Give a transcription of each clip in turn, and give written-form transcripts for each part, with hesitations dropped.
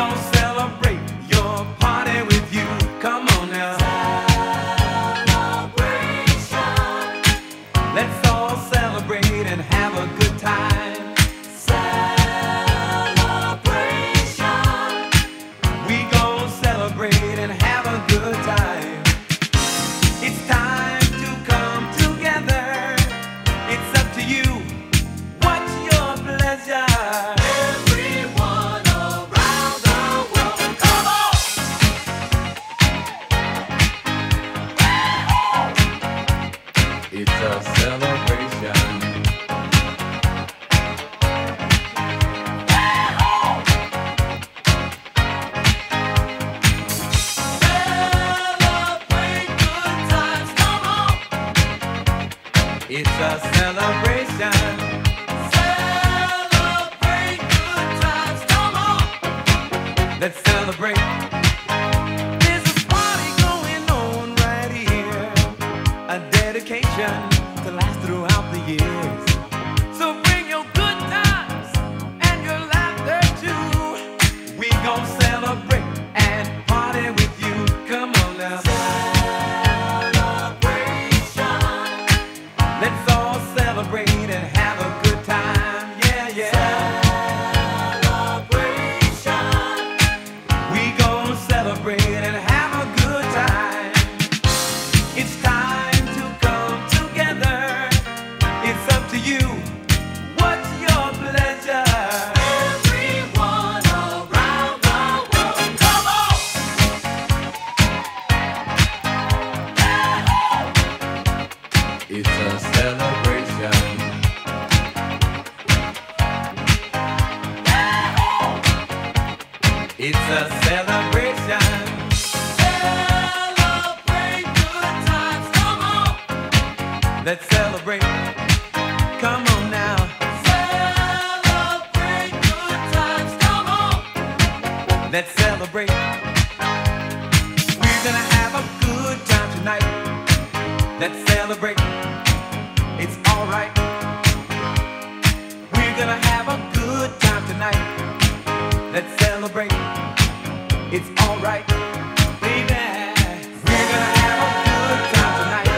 gonna celebrate your party with you. Come on now. Celebration. Let's all celebrate and have a good time. Celebration. We gonna celebrate and have a good time. It's time to come together. It's up to you. What's your pleasure? Everyone around the world, come on! It's a celebration. Celebrate good times, come on! It's a celebration. Celebrate good times, come on! Let's celebrate. There's a party going on right here, a dedication to last throughout the years. So bring your good times and your laughter too. We gon' celebrate and party with you. Come on now. Celebration. Let's all celebrate and have a good time. Yeah, yeah. Celebration. We gon' celebrate and have a good time. It's time to come together. It's up to you. What's your pleasure? Everyone around the world, come on! It's a celebration. It's a celebration. Celebrate good times, come on! Let's celebrate. Come on now. Celebrate good times, come on! Let's celebrate. We're gonna have a good time tonight. Let's celebrate. It's alright. We're gonna have a good time tonight. Let's celebrate. It's alright. Baby, we're gonna have a good time tonight.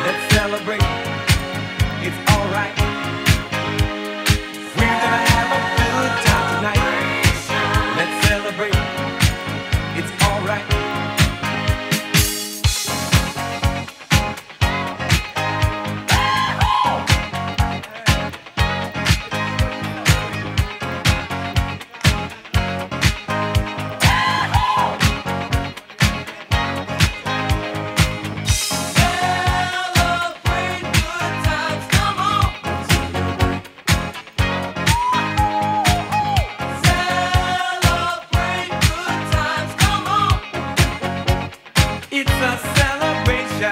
Let's celebrate. It's alright. We're gonna have a good time tonight. Let's celebrate. It's alright. Celebrate good times, come on! Celebrate good times, come on! It's a celebration.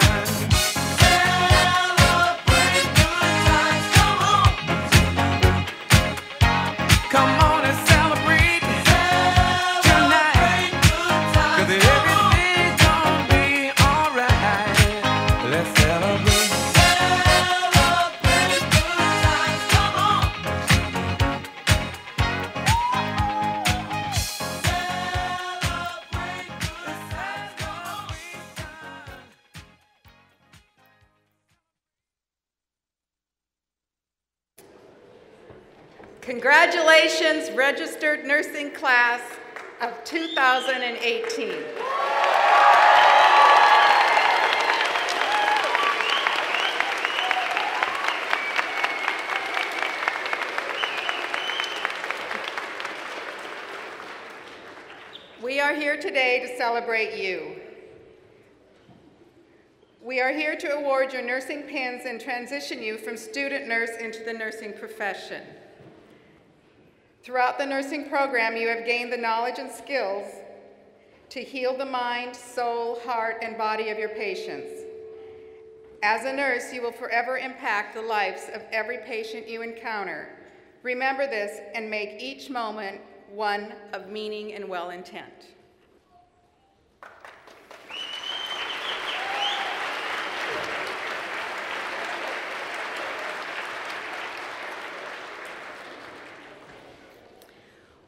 Celebrate good times, come on! Come on and celebrate tonight. 'Cause everything's gonna be alright. Let's celebrate. Celebrate good times, come on! Celebrate good times, come on! Congratulations, registered nursing class of 2018. We are here today to celebrate you. We are here to award your nursing pins and transition you from student nurse into the nursing profession. Throughout the nursing program, you have gained the knowledge and skills to heal the mind, soul, heart, and body of your patients. As a nurse, you will forever impact the lives of every patient you encounter. Remember this and make each moment one of meaning and well intent.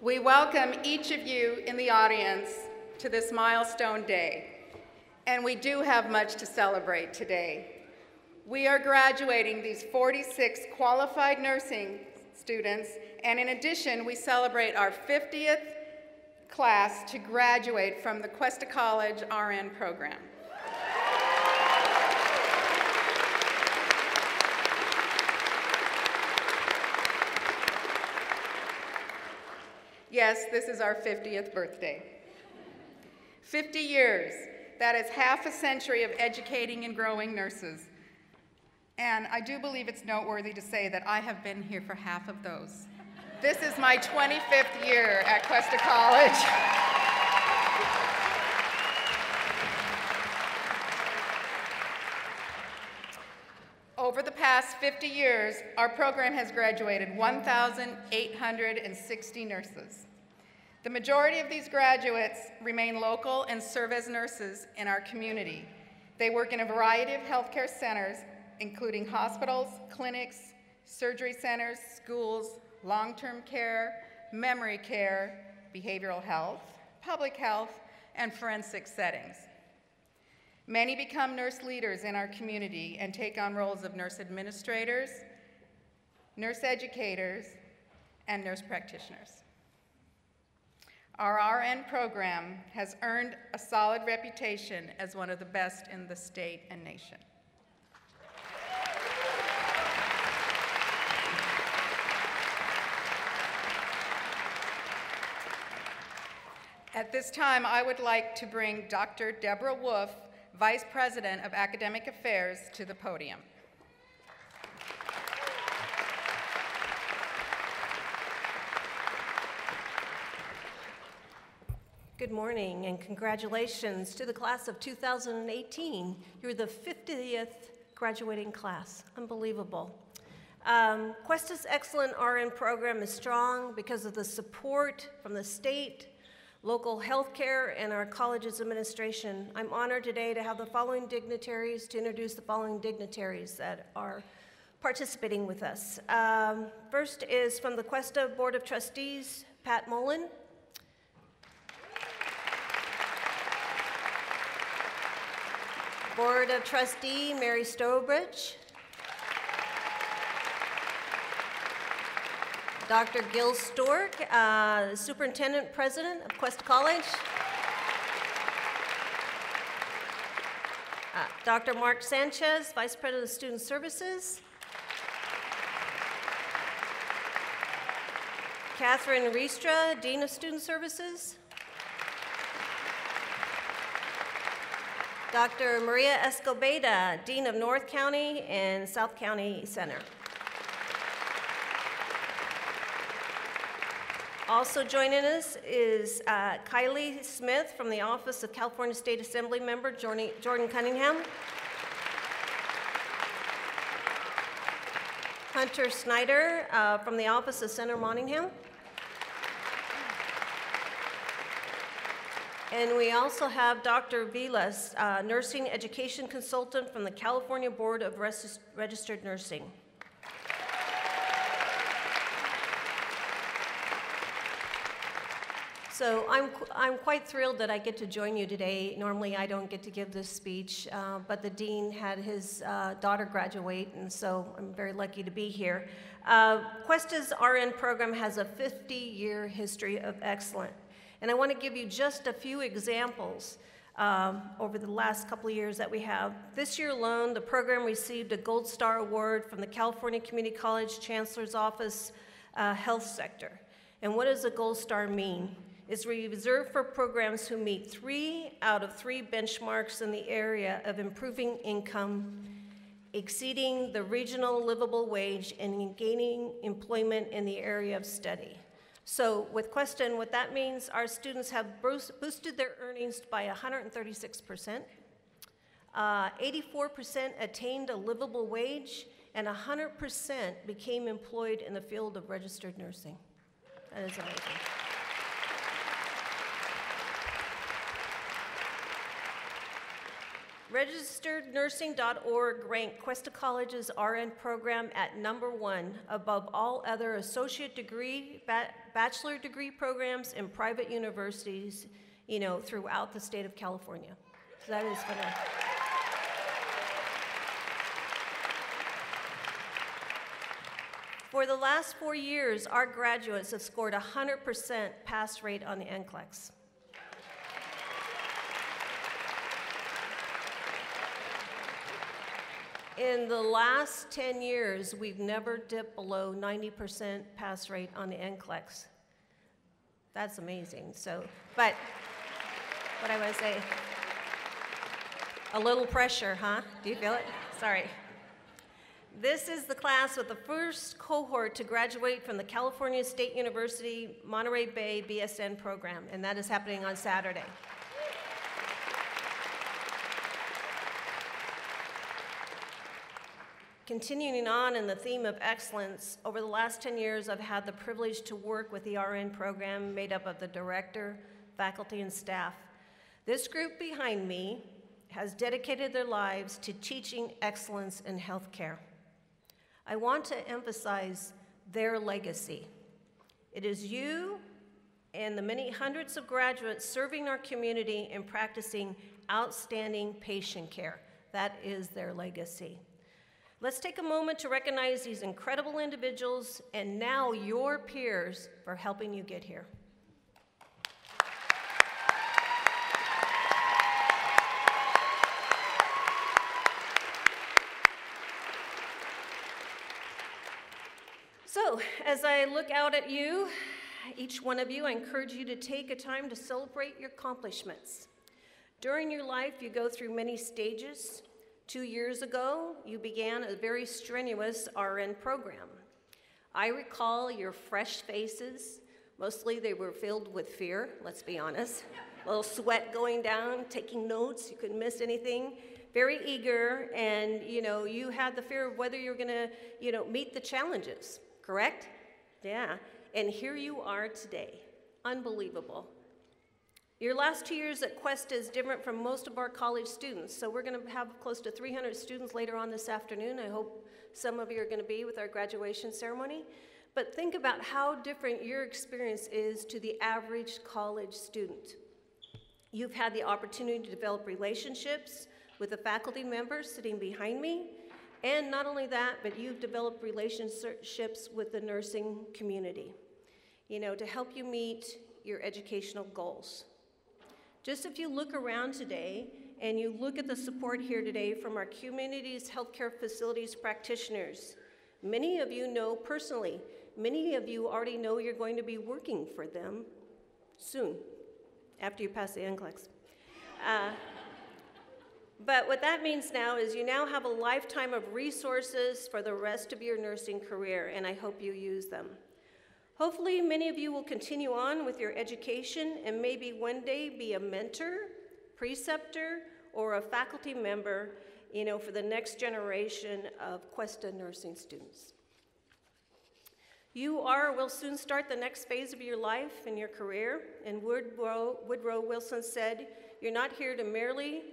We welcome each of you in the audience to this milestone day, and we do have much to celebrate today. We are graduating these 46 qualified nursing students, and in addition, we celebrate our 50th class to graduate from the Cuesta College RN program. Yes, this is our 50th birthday. 50 years, that is half a century of educating and growing nurses. And I do believe it's noteworthy to say that I have been here for half of those. This is my 25th year at Cuesta College. Over the past 50 years, our program has graduated 1,860 nurses. The majority of these graduates remain local and serve as nurses in our community. They work in a variety of healthcare centers, including hospitals, clinics, surgery centers, schools, long-term care, memory care, behavioral health, public health, and forensic settings. Many become nurse leaders in our community and take on roles of nurse administrators, nurse educators, and nurse practitioners. Our RN program has earned a solid reputation as one of the best in the state and nation. At this time, I would like to bring Dr. Deborah Wolf, Vice President of Academic Affairs, to the podium. Good morning and congratulations to the class of 2018. You're the 50th graduating class. Unbelievable. Cuesta's excellent RN program is strong because of the support from the state, local healthcare, and our college's administration. I'm honored today to have the following dignitaries, to introduce the following dignitaries that are participating with us. First is from the Cuesta Board of Trustees, Pat Mullen. Board of Trustee, Mary Stowbridge. Dr. Gil Stork, Superintendent President of Cuesta College. Dr. Mark Sanchez, Vice President of Student Services. Catherine Riestra, Dean of Student Services. Dr. Maria Escobeda, Dean of North County and South County Center. Also joining us is Kylie Smith from the Office of California State Assembly Member Jordan Cunningham. Hunter Snyder from the Office of Senator Moningham. And we also have Dr. Vilas, Nursing Education Consultant from the California Board of Registered Nursing. So I'm quite thrilled that I get to join you today. Normally I don't get to give this speech, but the dean had his daughter graduate, and so I'm very lucky to be here. Cuesta's RN program has a 50-year history of excellence. And I want to give you just a few examples over the last couple of years that we have. This year alone, the program received a Gold Star Award from the California Community College Chancellor's Office Health Sector. And what does a Gold Star mean? It's reserved for programs who meet 3 out of 3 benchmarks in the area of improving income, exceeding the regional livable wage, and gaining employment in the area of study. So with Cuesta, what that means, our students have boosted their earnings by 136%, 84% attained a livable wage, and 100% became employed in the field of registered nursing. That is amazing. RegisteredNursing.org ranked Cuesta College's RN program at #1 above all other associate degree, bachelor degree programs in private universities, throughout the state of California. So that is phenomenal. For the last 4 years, our graduates have scored 100% pass rate on the NCLEX. In the last 10 years, we've never dipped below 90% pass rate on the NCLEX. That's amazing. So, but what I want to say, a little pressure, huh? Do you feel it? Sorry. This is the class with the first cohort to graduate from the California State University Monterey Bay BSN program, and that is happening on Saturday. Continuing on in the theme of excellence, over the last 10 years, I've had the privilege to work with the RN program made up of the director, faculty, and staff. This group behind me has dedicated their lives to teaching excellence in healthcare. I want to emphasize their legacy. It is you and the many hundreds of graduates serving our community and practicing outstanding patient care. That is their legacy. Let's take a moment to recognize these incredible individuals and now your peers for helping you get here. So, as I look out at you, each one of you, I encourage you to take a time to celebrate your accomplishments. During your life, you go through many stages. 2 years ago, you began a very strenuous RN program. I recall your fresh faces. Mostly they were filled with fear, let's be honest. A little sweat going down, taking notes, you couldn't miss anything. Very eager, and you had the fear of whether you're gonna meet the challenges, correct? Yeah, and here you are today. Unbelievable. Your last 2 years at Cuesta is different from most of our college students, so we're going to have close to 300 students later on this afternoon. I hope some of you are going to be with our graduation ceremony. But think about how different your experience is to the average college student. You've had the opportunity to develop relationships with the faculty members sitting behind me, and not only that, but you've developed relationships with the nursing community, to help you meet your educational goals. Just if you look around today and you look at the support here today from our community's healthcare facilities practitioners, many of you know personally, many of you already know you're going to be working for them soon, after you pass the NCLEX. But what that means now is you now have a lifetime of resources for the rest of your nursing career, and I hope you use them. Hopefully, many of you will continue on with your education and maybe one day be a mentor, preceptor, or a faculty member, for the next generation of Cuesta nursing students. You will soon start the next phase of your life and your career, and Woodrow Wilson said, "You're not here to merely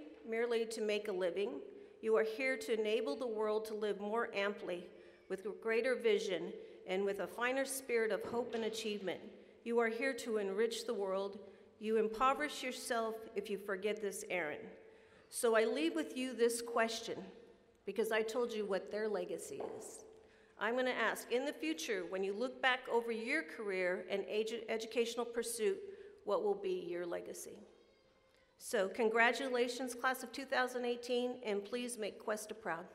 to make a living. You are here to enable the world to live more amply, with a greater vision, and with a finer spirit of hope and achievement. You are here to enrich the world. You impoverish yourself if you forget this errand." So I leave with you this question, because I told you what their legacy is. I'm going to ask, in the future, when you look back over your career and educational pursuit, what will be your legacy? So congratulations, class of 2018, and please make Cuesta proud.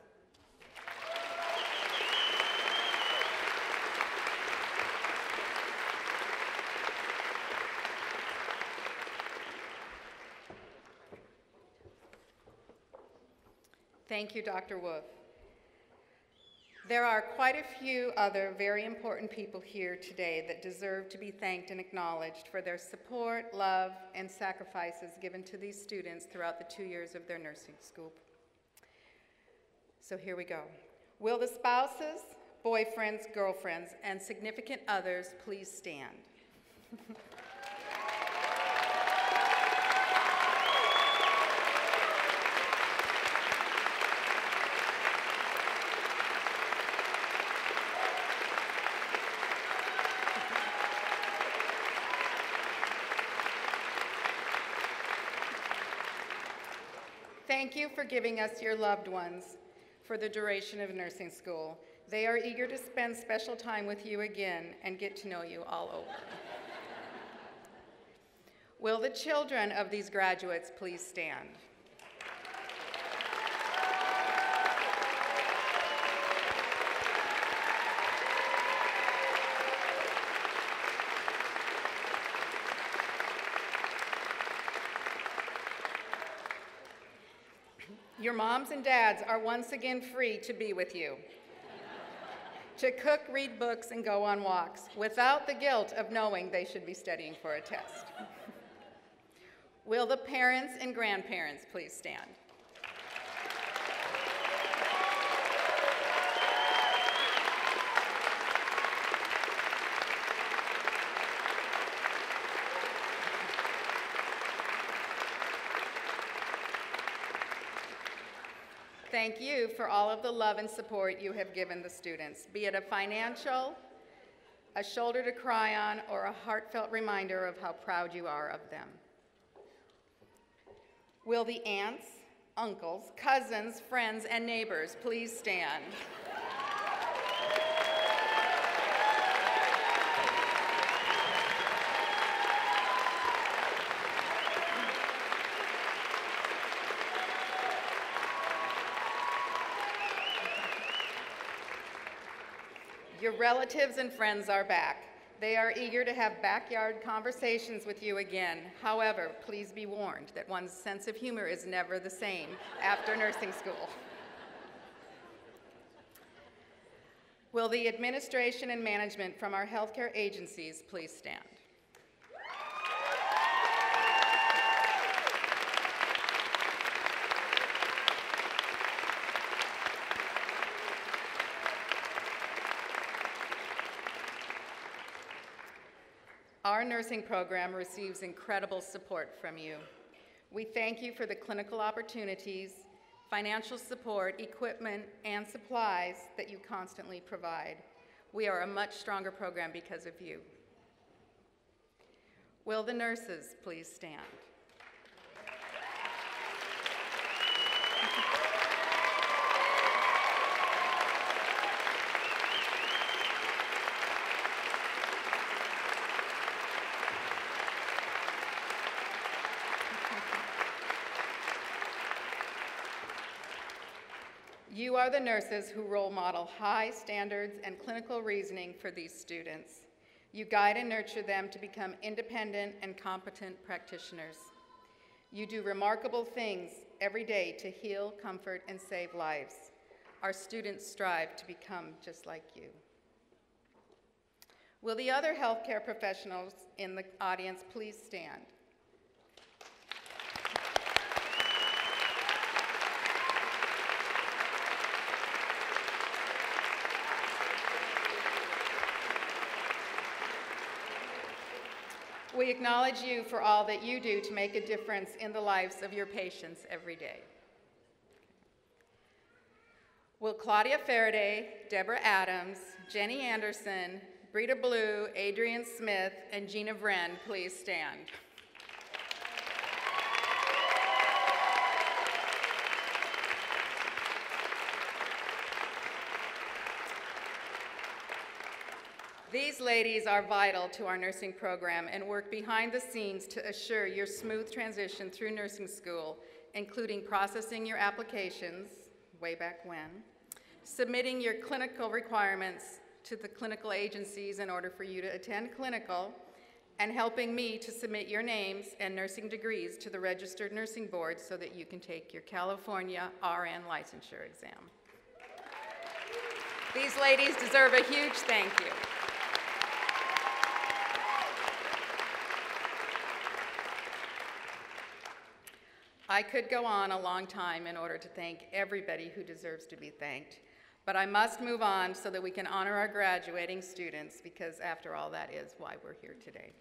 Thank you, Dr. Wolf. There are quite a few other very important people here today that deserve to be thanked and acknowledged for their support, love, and sacrifices given to these students throughout the 2 years of their nursing school. So here we go. Will the spouses, boyfriends, girlfriends, and significant others please stand? Thank you for giving us your loved ones for the duration of nursing school. They are eager to spend special time with you again and get to know you all over. Will the children of these graduates please stand? Your moms and dads are once again free to be with you, to cook, read books, and go on walks without the guilt of knowing they should be studying for a test. Will the parents and grandparents please stand? Thank you for all of the love and support you have given the students, be it a financial, a shoulder to cry on, or a heartfelt reminder of how proud you are of them. Will the aunts, uncles, cousins, friends, and neighbors please stand? Your relatives and friends are back. They are eager to have backyard conversations with you again. However, please be warned that one's sense of humor is never the same after nursing school. Will the administration and management from our healthcare agencies please stand? Our nursing program receives incredible support from you. We thank you for the clinical opportunities, financial support, equipment, and supplies that you constantly provide. We are a much stronger program because of you. Will the nurses please stand? You are the nurses who role model high standards and clinical reasoning for these students. You guide and nurture them to become independent and competent practitioners. You do remarkable things every day to heal, comfort, and save lives. Our students strive to become just like you. Will the other healthcare professionals in the audience please stand? We acknowledge you for all that you do to make a difference in the lives of your patients every day. Will Claudia Faraday, Deborah Adams, Jenny Anderson, Brita Blue, Adrian Smith, and Gina Vren please stand? These ladies are vital to our nursing program and work behind the scenes to assure your smooth transition through nursing school, including processing your applications, way back when, submitting your clinical requirements to the clinical agencies in order for you to attend clinical, and helping me to submit your names and nursing degrees to the registered nursing board so that you can take your California RN licensure exam. These ladies deserve a huge thank you. I could go on a long time in order to thank everybody who deserves to be thanked, but I must move on so that we can honor our graduating students, because after all, that is why we're here today.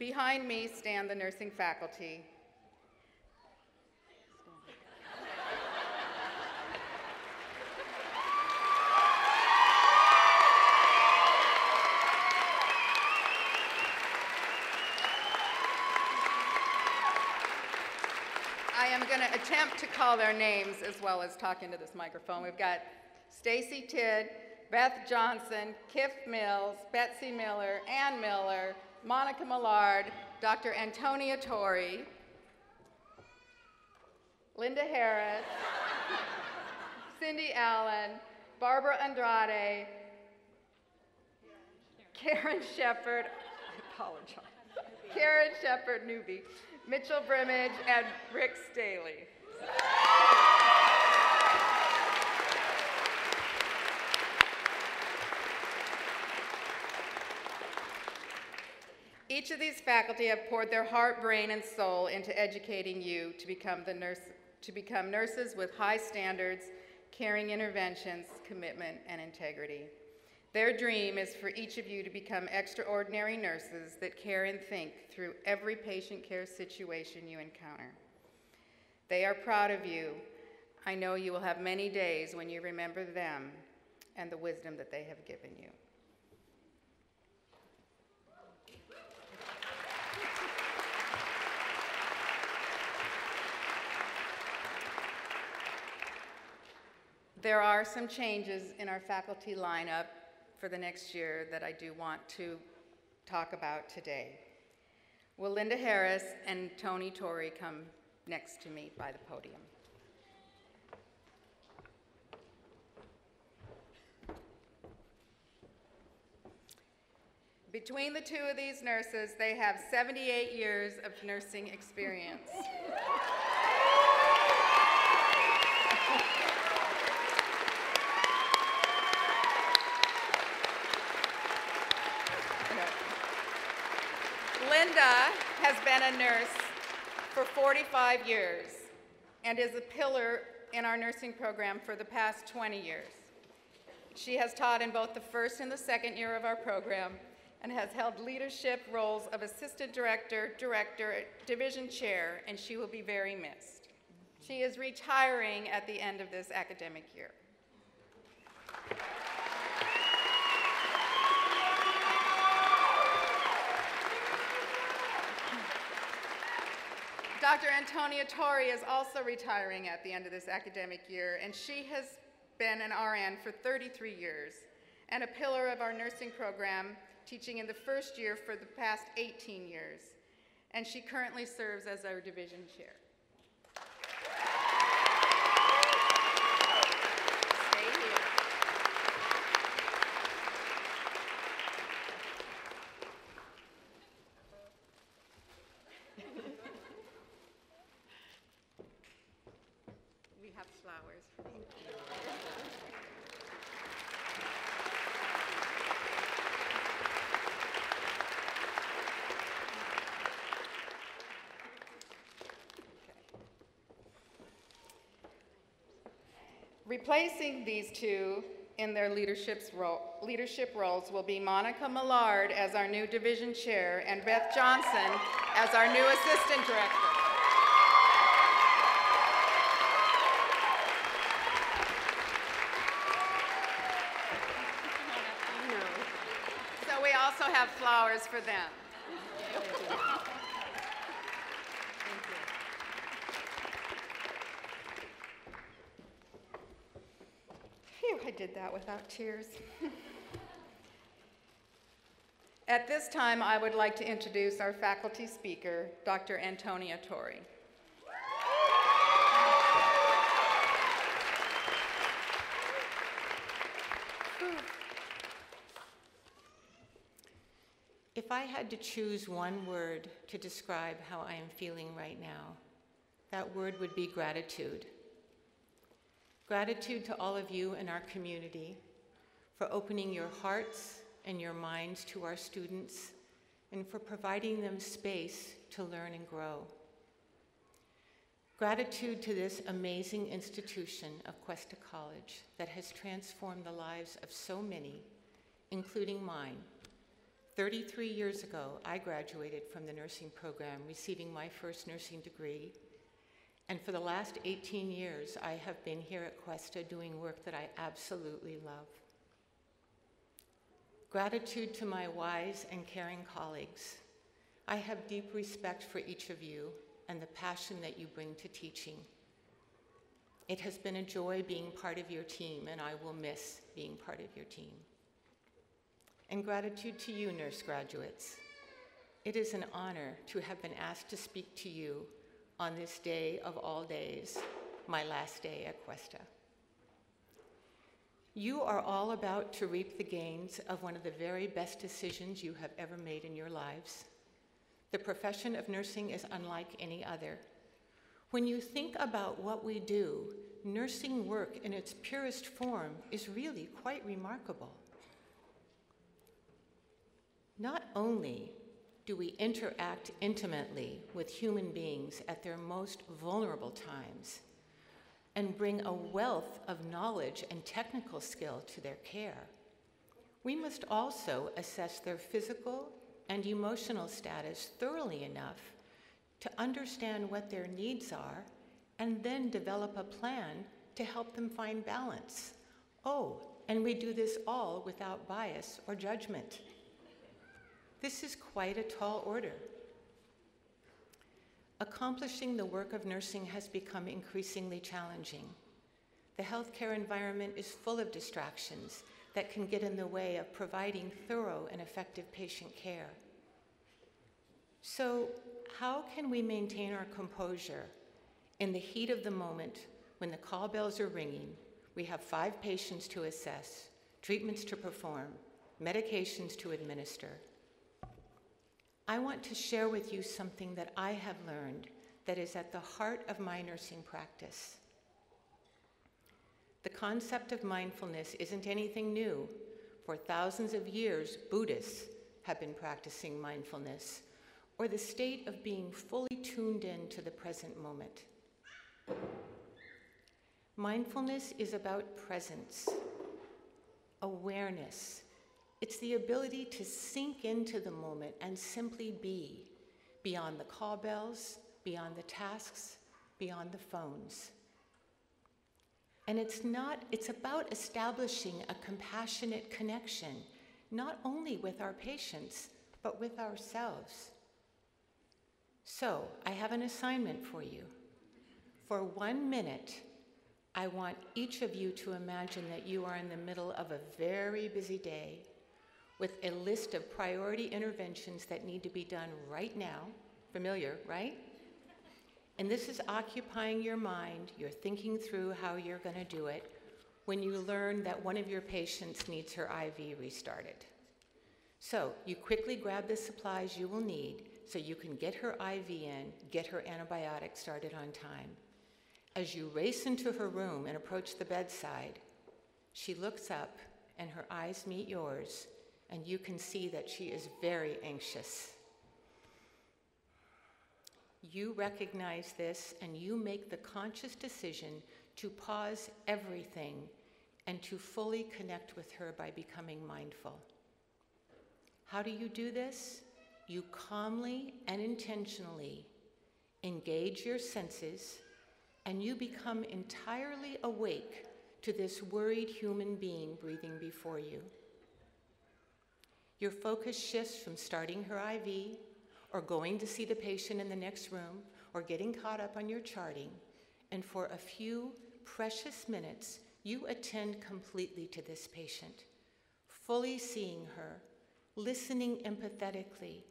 Behind me stand the nursing faculty. attempt to call their names as well as talk into this microphone. We've got Stacy Tidd, Beth Johnson, Kif Mills, Betsy Miller, Ann Miller, Monica Millard, Dr. Antonia Torrey, Linda Harris, Cindy Allen, Barbara Andrade, Karen Shepard, I apologize, Karen Shepard Newby, Mitchell Brimage, and Rick Staley. Each of these faculty have poured their heart, brain, and soul into educating you to become nurses with high standards, caring interventions, commitment, and integrity. Their dream is for each of you to become extraordinary nurses that care and think through every patient care situation you encounter. They are proud of you. I know you will have many days when you remember them and the wisdom that they have given you. There are some changes in our faculty lineup for the next year that I do want to talk about today. Will Linda Harris and Tony Torrey come next to me by the podium? Between the two of these nurses, they have 78 years of nursing experience. Linda has been a nurse for 45 years and is a pillar in our nursing program for the past 20 years. She has taught in both the first and the second year of our program and has held leadership roles of assistant director, division chair, and she will be very missed. She is retiring at the end of this academic year. Dr. Antonia Torrey is also retiring at the end of this academic year, and she has been an RN for 33 years and a pillar of our nursing program, teaching in the first year for the past 18 years. And she currently serves as our division chair. Stay here. We have flowers. Thank you. Replacing these two in their leadership roles will be Monica Millard as our new division chair and Beth Johnson as our new assistant director. So we also have flowers for them. I did that without tears. At this time, I would like to introduce our faculty speaker, Dr. Antonia Torrey. If I had to choose one word to describe how I am feeling right now, that word would be gratitude. Gratitude to all of you in our community for opening your hearts and your minds to our students and for providing them space to learn and grow. Gratitude to this amazing institution of Cuesta College that has transformed the lives of so many, including mine. 33 years ago, I graduated from the nursing program, receiving my first nursing degree. And for the last 18 years, I have been here at Cuesta doing work that I absolutely love. Gratitude to my wise and caring colleagues. I have deep respect for each of you and the passion that you bring to teaching. It has been a joy being part of your team, and I will miss being part of your team. And gratitude to you, nurse graduates. It is an honor to have been asked to speak to you on this day of all days, my last day at Cuesta. You are all about to reap the gains of one of the very best decisions you have ever made in your lives. The profession of nursing is unlike any other. When you think about what we do, nursing work in its purest form is really quite remarkable. Not only do we interact intimately with human beings at their most vulnerable times and bring a wealth of knowledge and technical skill to their care, we must also assess their physical and emotional status thoroughly enough to understand what their needs are and then develop a plan to help them find balance. Oh, and we do this all without bias or judgment. This is quite a tall order. Accomplishing the work of nursing has become increasingly challenging. The healthcare environment is full of distractions that can get in the way of providing thorough and effective patient care. So, how can we maintain our composure in the heat of the moment when the call bells are ringing? We have 5 patients to assess, treatments to perform, medications to administer. I want to share with you something that I have learned that is at the heart of my nursing practice. The concept of mindfulness isn't anything new. For thousands of years, Buddhists have been practicing mindfulness, or the state of being fully tuned in to the present moment. Mindfulness is about presence, awareness. It's the ability to sink into the moment and simply be, beyond the call bells, beyond the tasks, beyond the phones. And it's about establishing a compassionate connection, not only with our patients, but with ourselves. So, I have an assignment for you. For 1 minute, I want each of you to imagine that you are in the middle of a very busy day with a list of priority interventions that need to be done right now. Familiar, right? And this is occupying your mind. You're thinking through how you're going to do it when you learn that one of your patients needs her IV restarted. So you quickly grab the supplies you will need so you can get her IV in, get her antibiotic started on time. As you race into her room and approach the bedside, she looks up and her eyes meet yours, and you can see that she is very anxious. You recognize this and you make the conscious decision to pause everything and to fully connect with her by becoming mindful. How do you do this? You calmly and intentionally engage your senses and you become entirely awake to this worried human being breathing before you. Your focus shifts from starting her IV, or going to see the patient in the next room, or getting caught up on your charting, and for a few precious minutes, you attend completely to this patient, fully seeing her, listening empathetically,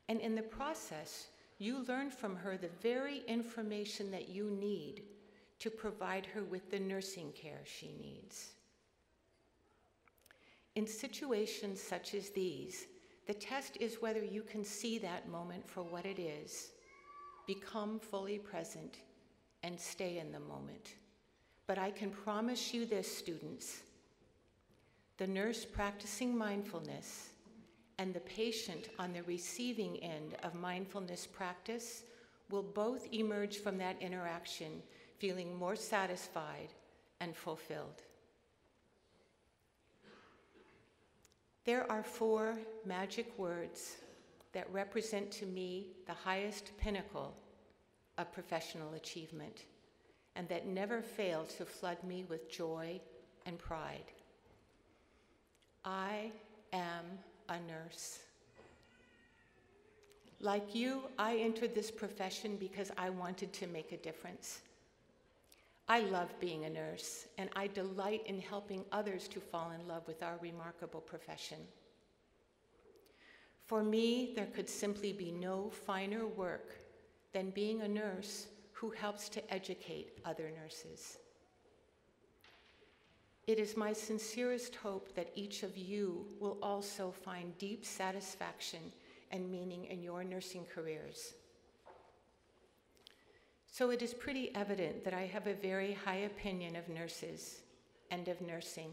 and in the process, you learn from her the very information that you need to provide her with the nursing care she needs. In situations such as these, the test is whether you can see that moment for what it is, become fully present, and stay in the moment. But I can promise you this, students, the nurse practicing mindfulness and the patient on the receiving end of mindfulness practice will both emerge from that interaction feeling more satisfied and fulfilled. There are 4 magic words that represent to me the highest pinnacle of professional achievement and that never fail to flood me with joy and pride. I am a nurse. Like you, I entered this profession because I wanted to make a difference. I love being a nurse, and I delight in helping others to fall in love with our remarkable profession. For me, there could simply be no finer work than being a nurse who helps to educate other nurses. It is my sincerest hope that each of you will also find deep satisfaction and meaning in your nursing careers. So it is pretty evident that I have a very high opinion of nurses and of nursing.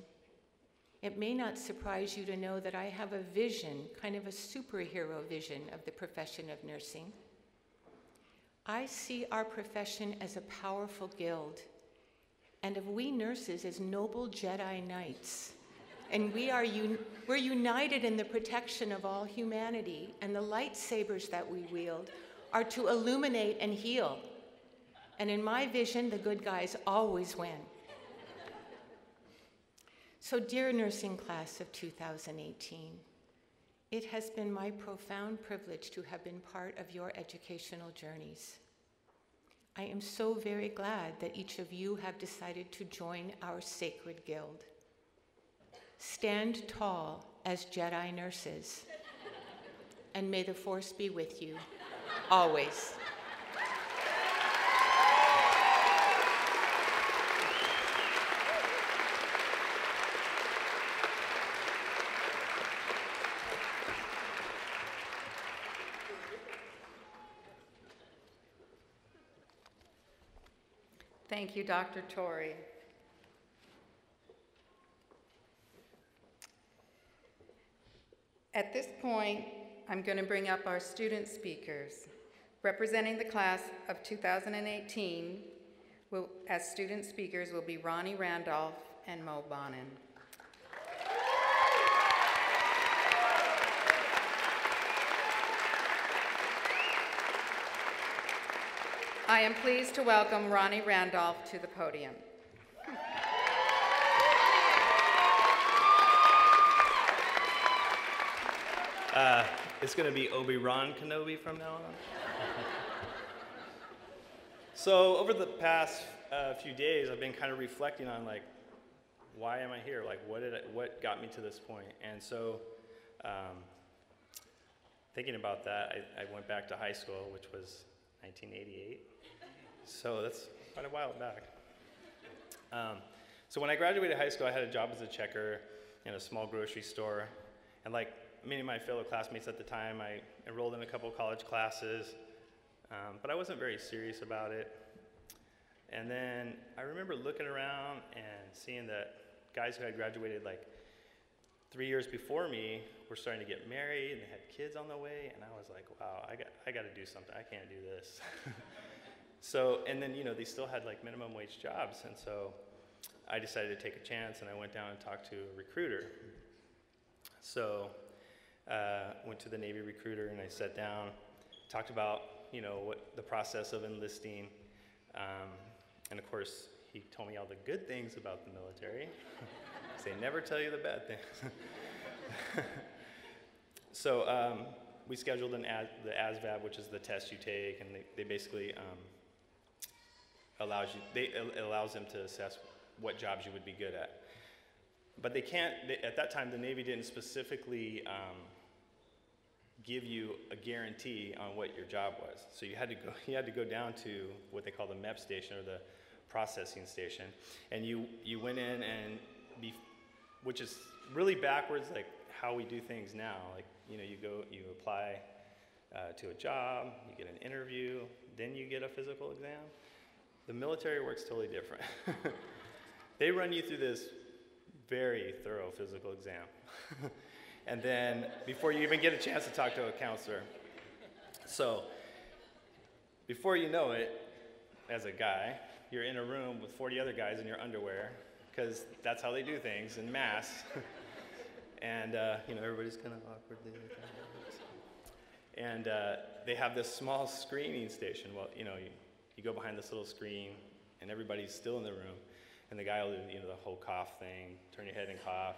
It may not surprise you to know that I have a vision, kind of a superhero vision of the profession of nursing. I see our profession as a powerful guild, and of we nurses as noble Jedi Knights. And we're united in the protection of all humanity, and the lightsabers that we wield are to illuminate and heal. And in my vision, the good guys always win. So, dear nursing class of 2018, it has been my profound privilege to have been part of your educational journeys. I am so very glad that each of you have decided to join our sacred guild. Stand tall as Jedi nurses, and may the Force be with you, always. Thank you, Dr. Torrey. At this point, I'm going to bring up our student speakers. Representing the class of 2018 as student speakers will be Ronnie Randolph and Mo Bonin. I am pleased to welcome Ronnie Randolph to the podium. It's going to be Obi-Wan Kenobi from now on. So over the past few days, I've been kind of reflecting on, like, why am I here? Like, what got me to this point? And so thinking about that, I went back to high school, which was 1988. So that's quite a while back. So when I graduated high school, I had a job as a checker in a small grocery store. And like many of my fellow classmates at the time, I enrolled in a couple college classes, but I wasn't very serious about it. And then I remember looking around and seeing that guys who had graduated like 3 years before me were starting to get married and they had kids on the way, and I was like, wow, I got to do something. I can't do this. So, and then, you know, they still had like minimum wage jobs, and so I decided to take a chance, and I went down and talked to a recruiter. So went to the Navy recruiter, and I sat down, talked about, you know, what the process of enlisting, and of course, he told me all the good things about the military. They never tell you the bad things. So we scheduled the ASVAB, which is the test you take, and they basically it allows them to assess what jobs you would be good at. But at that time, the Navy didn't specifically give you a guarantee on what your job was. So you had to go down to what they call the MEP station, or the processing station, and you went in and which is really backwards, like how we do things now. Like, you know, you apply to a job, you get an interview, then you get a physical exam. The military works totally different. They run you through this very thorough physical exam. And then before you even get a chance to talk to a counselor. So before you know it, as a guy, you're in a room with 40 other guys in your underwear, because that's how they do things in mass. And you know, everybody's kind of awkwardly. And they have this small screening station. Well, you know, you go behind this little screen, and everybody's still in the room, and the guy will do, you know, the whole cough thing, turn your head and cough.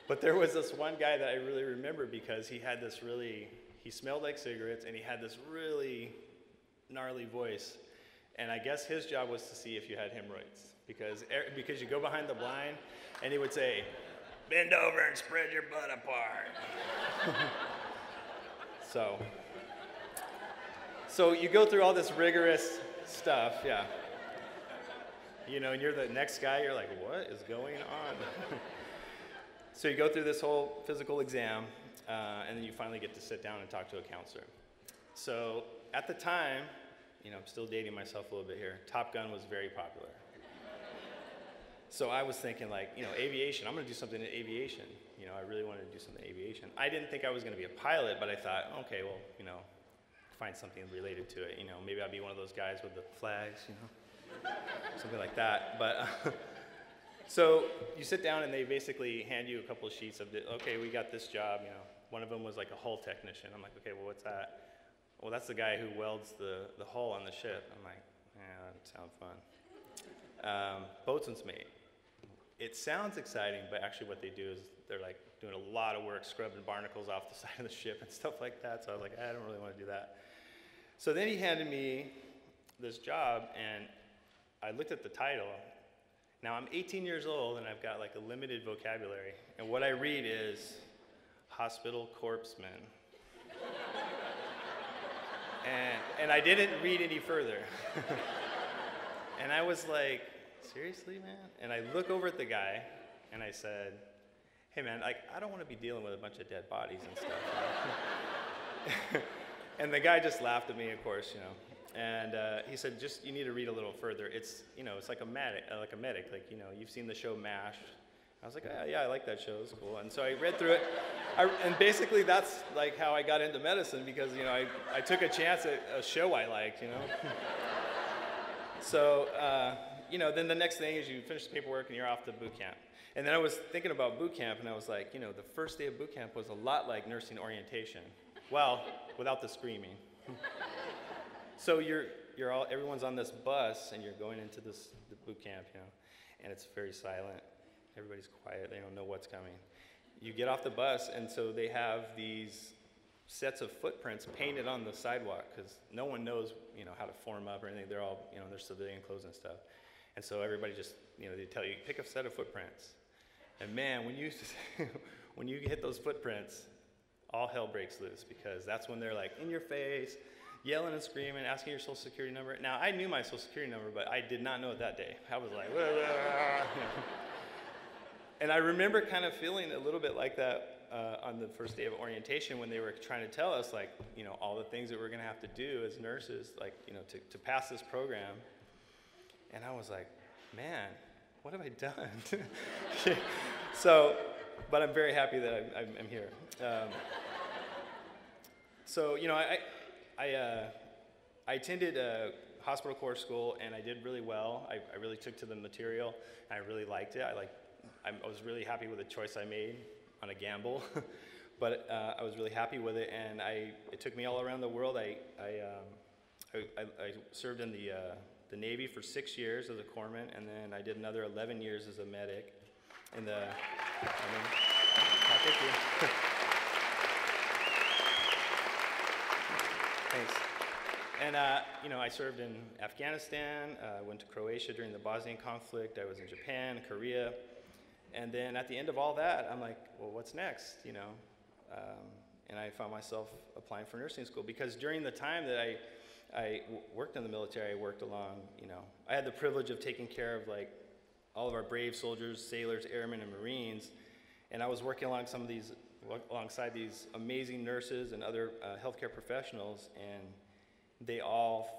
But there was this one guy that I really remember, because he smelled like cigarettes, and he had this really gnarly voice. And I guess his job was to see if you had hemorrhoids, because you go behind the blind, and he would say, bend over and spread your butt apart. So you go through all this rigorous stuff, yeah. You know, and you're the next guy, you're like, what is going on? So you go through this whole physical exam, and then you finally get to sit down and talk to a counselor. So at the time, you know, I'm still dating myself a little bit here, Top Gun was very popular. So I was thinking, like, you know, aviation, I'm gonna do something in aviation. You know, I really wanted to do something in aviation. I didn't think I was gonna be a pilot, but I thought, okay, well, you know, find something related to it. You know, maybe I'll be one of those guys with the flags, you know, something like that. But so you sit down and they basically hand you a couple of sheets of, okay, we got this job, you know. One of them was like a hull technician. I'm like, okay, well, what's that? Well, that's the guy who welds the hull on the ship. I'm like, yeah, that sounds fun. Boatswain's mate. It sounds exciting, but actually what they do is they're like doing a lot of work scrubbing barnacles off the side of the ship and stuff like that. So I was like, I don't really want to do that. So then he handed me this job, and I looked at the title. Now I'm 18 years old, and I've got like a limited vocabulary. And what I read is hospital corpsman. And I didn't read any further. And I was like, seriously, man? And I look over at the guy, and I said, hey, man, like, I don't want to be dealing with a bunch of dead bodies and stuff. And the guy just laughed at me, of course, you know. And he said, you need to read a little further. It's, you know, it's like a medic, like, you know, you've seen the show MASH. I was like, oh, yeah, I like that show, it's cool. And so I read through it, and basically that's like how I got into medicine, because, you know, I took a chance at a show I liked, you know. So, you know, then the next thing is you finish the paperwork and you're off to boot camp. And then I was thinking about boot camp, and I was like, you know, the first day of boot camp was a lot like nursing orientation. Well, without the screaming. So everyone's on this bus, and you're going into the boot camp, you know, and it's very silent. Everybody's quiet, they don't know what's coming. You get off the bus, and so they have these sets of footprints painted on the sidewalk, because no one knows, you know, how to form up or anything. They're all, you know, their civilian clothes and stuff. And so everybody just, you know, they tell you, pick a set of footprints. And man, when you hit those footprints, all hell breaks loose, because that's when they're like in your face, yelling and screaming, asking your social security number. Now, I knew my social security number, but I did not know it that day. I was like, you know. And I remember kind of feeling a little bit like that on the first day of orientation, when they were trying to tell us, like, you know, all the things that we're going to have to do as nurses, like, you know, to pass this program. And I was like, man, what have I done? So, but I'm very happy that I'm here. So, you know, I attended a hospital corps school, and I did really well. I really took to the material, and I really liked it. I was really happy with the choice I made on a gamble, but I was really happy with it, and it took me all around the world. I served in the Navy for 6 years as a corpsman, and then I did another 11 years as a medic in the, thank you. Thanks. And, you know, I served in Afghanistan, went to Croatia during the Bosnian conflict, I was in Japan, Korea, and then at the end of all that, I'm like, well, what's next, you know? And I found myself applying for nursing school, because during the time that I worked in the military, I worked along, you know, I had the privilege of taking care of, like, all of our brave soldiers, sailors, airmen, and Marines, and I was working alongside these amazing nurses and other healthcare professionals, and they all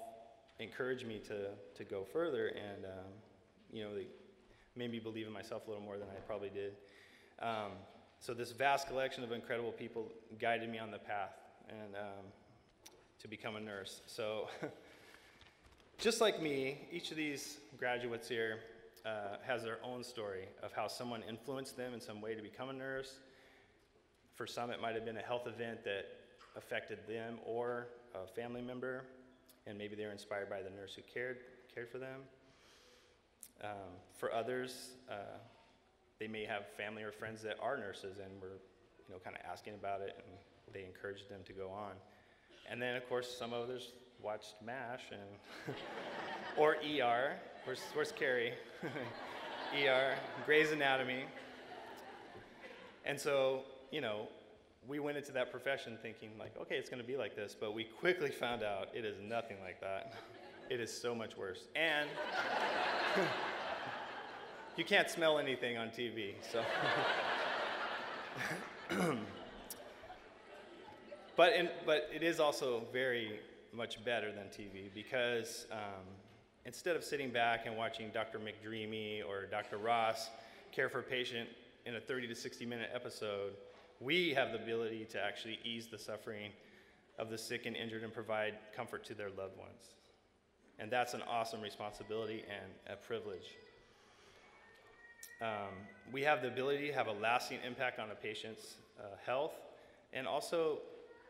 encouraged me to go further, and you know, they made me believe in myself a little more than I probably did. So this vast collection of incredible people guided me on the path and to become a nurse. So just like me, each of these graduates here has their own story of how someone influenced them in some way to become a nurse. For some, it might have been a health event that affected them or a family member, and maybe they were inspired by the nurse who cared for them. For others, they may have family or friends that are nurses and were, you know, kind of asking about it, and they encouraged them to go on. And then, of course, some others watched MASH and or ER. Where's Carrie? ER, Grey's Anatomy. And so, we went into that profession thinking like, okay, it's going to be like this, but we quickly found out it is nothing like that. It is so much worse. And you can't smell anything on TV, so. But it is also very much better than TV because instead of sitting back and watching Dr. McDreamy or Dr. Ross care for a patient in a 30 to 60 minute episode, we have the ability to actually ease the suffering of the sick and injured and provide comfort to their loved ones. And that's an awesome responsibility and a privilege. We have the ability to have a lasting impact on a patient's health, and also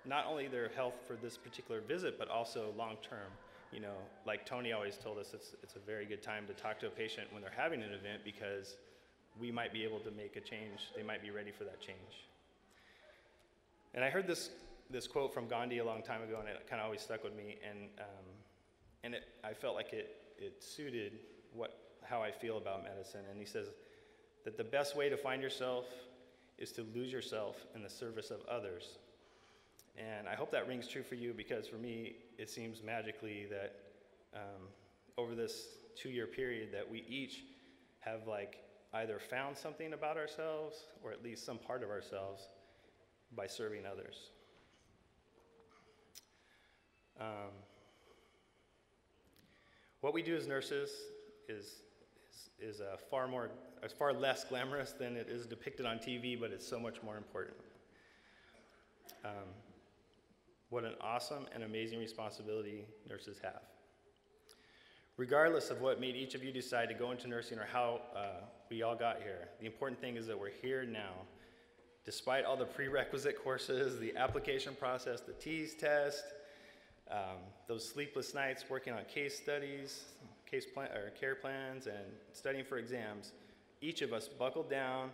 not only their health for this particular visit, but also long term. Like Tony always told us, it's a very good time to talk to a patient when they're having an event because we might be able to make a change. They might be ready for that change. And I heard this quote from Gandhi a long time ago, and it kind of always stuck with me. And I felt like it suited how I feel about medicine. And he says that the best way to find yourself is to lose yourself in the service of others. And I hope that rings true for you, because for me, it seems magically that over this 2-year period that we each have either found something about ourselves or at least some part of ourselves by serving others. What we do as nurses is far less glamorous than it is depicted on TV, but it's so much more important. What an awesome and amazing responsibility nurses have. Regardless of what made each of you decide to go into nursing or how we all got here, the important thing is that we're here now. Despite all the prerequisite courses, the application process, the TEAS test, those sleepless nights working on case studies, care plans, and studying for exams, each of us buckled down,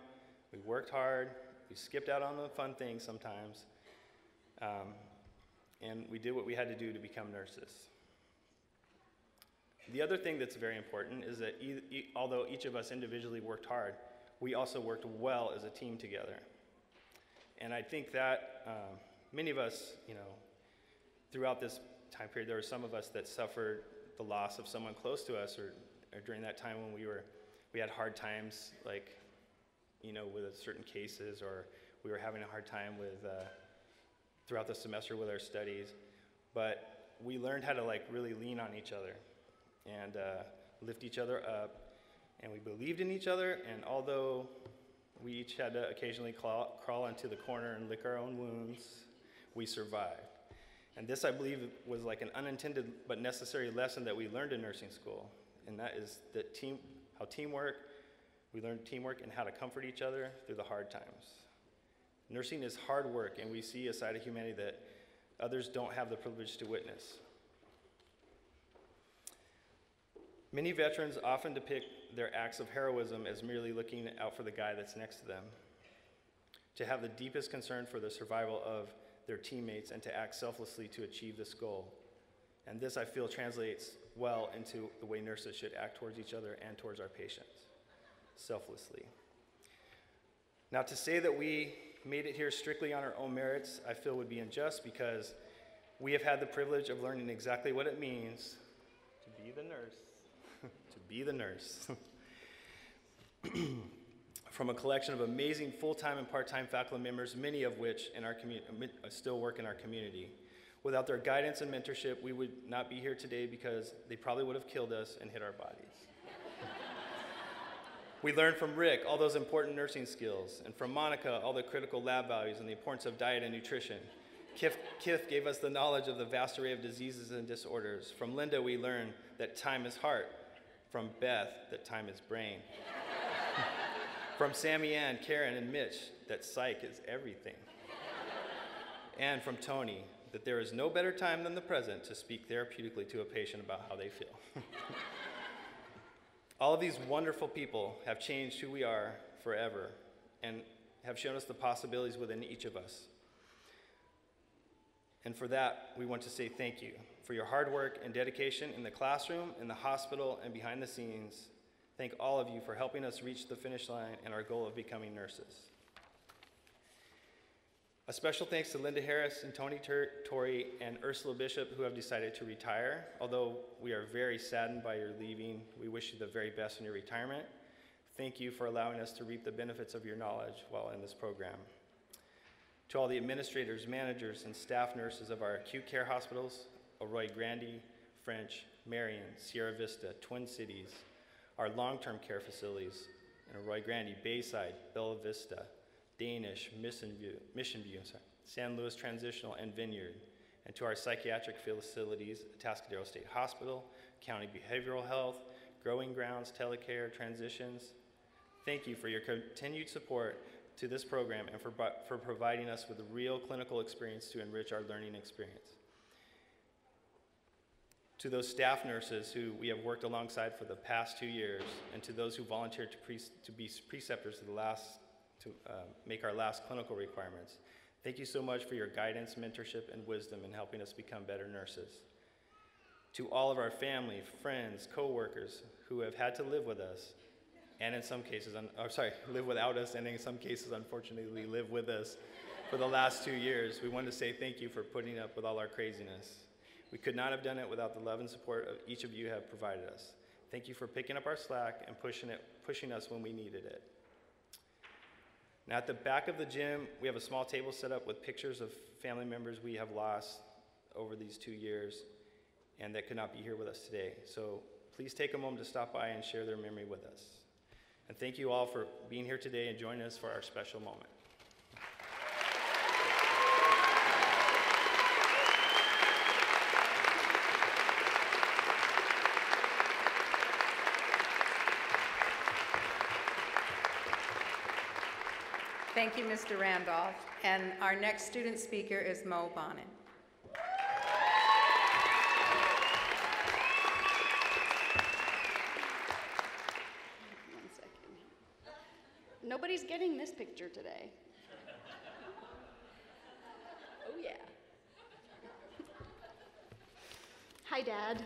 we worked hard, we skipped out on the fun things sometimes, and we did what we had to do to become nurses. The other thing that's very important is that although each of us individually worked hard, we also worked well as a team together. And I think that many of us, throughout this time period, there were some of us that suffered the loss of someone close to us, or during that time when we had hard times, with certain cases, or we were having a hard time with throughout the semester with our studies. But we learned how to really lean on each other and lift each other up, and we believed in each other. And although we each had to occasionally crawl into the corner and lick our own wounds, we survived. And this, I believe, was an unintended but necessary lesson that we learned in nursing school. And that is that we learned teamwork and how to comfort each other through the hard times. Nursing is hard work, and we see a side of humanity that others don't have the privilege to witness. Many veterans often depict their acts of heroism as merely looking out for the guy that's next to them, to have the deepest concern for the survival of their teammates, and to act selflessly to achieve this goal. And this, I feel, translates well into the way nurses should act towards each other and towards our patients, selflessly. Now, to say that we made it here strictly on our own merits, I feel would be unjust, because we have had the privilege of learning exactly what it means to be the nurse, to be the nurse, from a collection of amazing full-time and part-time faculty members, many of which in our still work in our community. Without their guidance and mentorship, we would not be here today, because they probably would have killed us and hit our bodies. We learned from Rick all those important nursing skills, and from Monica all the critical lab values and the importance of diet and nutrition. Kith gave us the knowledge of the vast array of diseases and disorders. From Linda, we learned that time is heart. From Beth, that time is brain. From Sammy Ann, Karen, and Mitch, that psych is everything. And from Tony, that there is no better time than the present to speak therapeutically to a patient about how they feel. All of these wonderful people have changed who we are forever and have shown us the possibilities within each of us. And for that, we want to say thank you for your hard work and dedication in the classroom, in the hospital, and behind the scenes. Thank all of you for helping us reach the finish line and our goal of becoming nurses. A special thanks to Linda Harris and Tony Torrey and Ursula Bishop, who have decided to retire. Although we are very saddened by your leaving, we wish you the very best in your retirement. Thank you for allowing us to reap the benefits of your knowledge while in this program. To all the administrators, managers, and staff nurses of our acute care hospitals, Arroyo Grande, French, Marion, Sierra Vista, Twin Cities, our long-term care facilities in Arroyo Grande, Bayside, Bella Vista, Danish, Mission View, San Luis Transitional, and Vineyard, and to our psychiatric facilities, Atascadero State Hospital, County Behavioral Health, Growing Grounds, Telecare, Transitions. Thank you for your continued support to this program and for providing us with a real clinical experience to enrich our learning experience. To those staff nurses who we have worked alongside for the past 2 years, and to those who volunteered to be preceptors to make our last clinical requirements. Thank you so much for your guidance, mentorship, and wisdom in helping us become better nurses. To all of our family, friends, co-workers who have had to live with us, and in some cases, live without us, and in some cases, unfortunately, live with us for the last 2 years, we want to say thank you for putting up with all our craziness. We could not have done it without the love and support of each of you have provided us. Thank you for picking up our slack and pushing us when we needed it. Now at the back of the gym, we have a small table set up with pictures of family members we have lost over these 2 years and that could not be here with us today. So please take a moment to stop by and share their memory with us. And thank you all for being here today and joining us for our special moment. Thank you, Mr. Randolph. And our next student speaker is Mo Bonin. One second. Nobody's getting this picture today. Oh, yeah. Hi, Dad.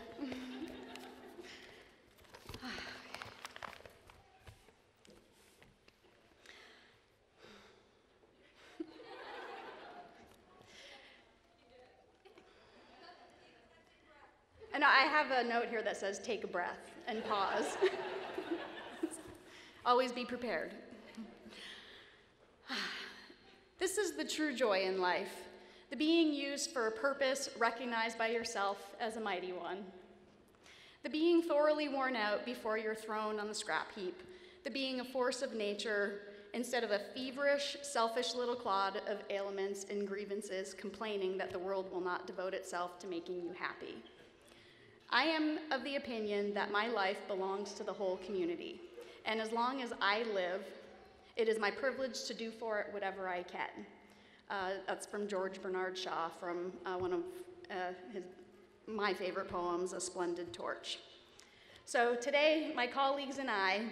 And I have a note here that says, take a breath and pause. Always be prepared. This is the true joy in life, the being used for a purpose recognized by yourself as a mighty one. The being thoroughly worn out before you're thrown on the scrap heap, the being a force of nature instead of a feverish, selfish little clod of ailments and grievances complaining that the world will not devote itself to making you happy. I am of the opinion that my life belongs to the whole community, and as long as I live, it is my privilege to do for it whatever I can. That's from George Bernard Shaw, from one of my favorite poems, A Splendid Torch. So today, my colleagues and I,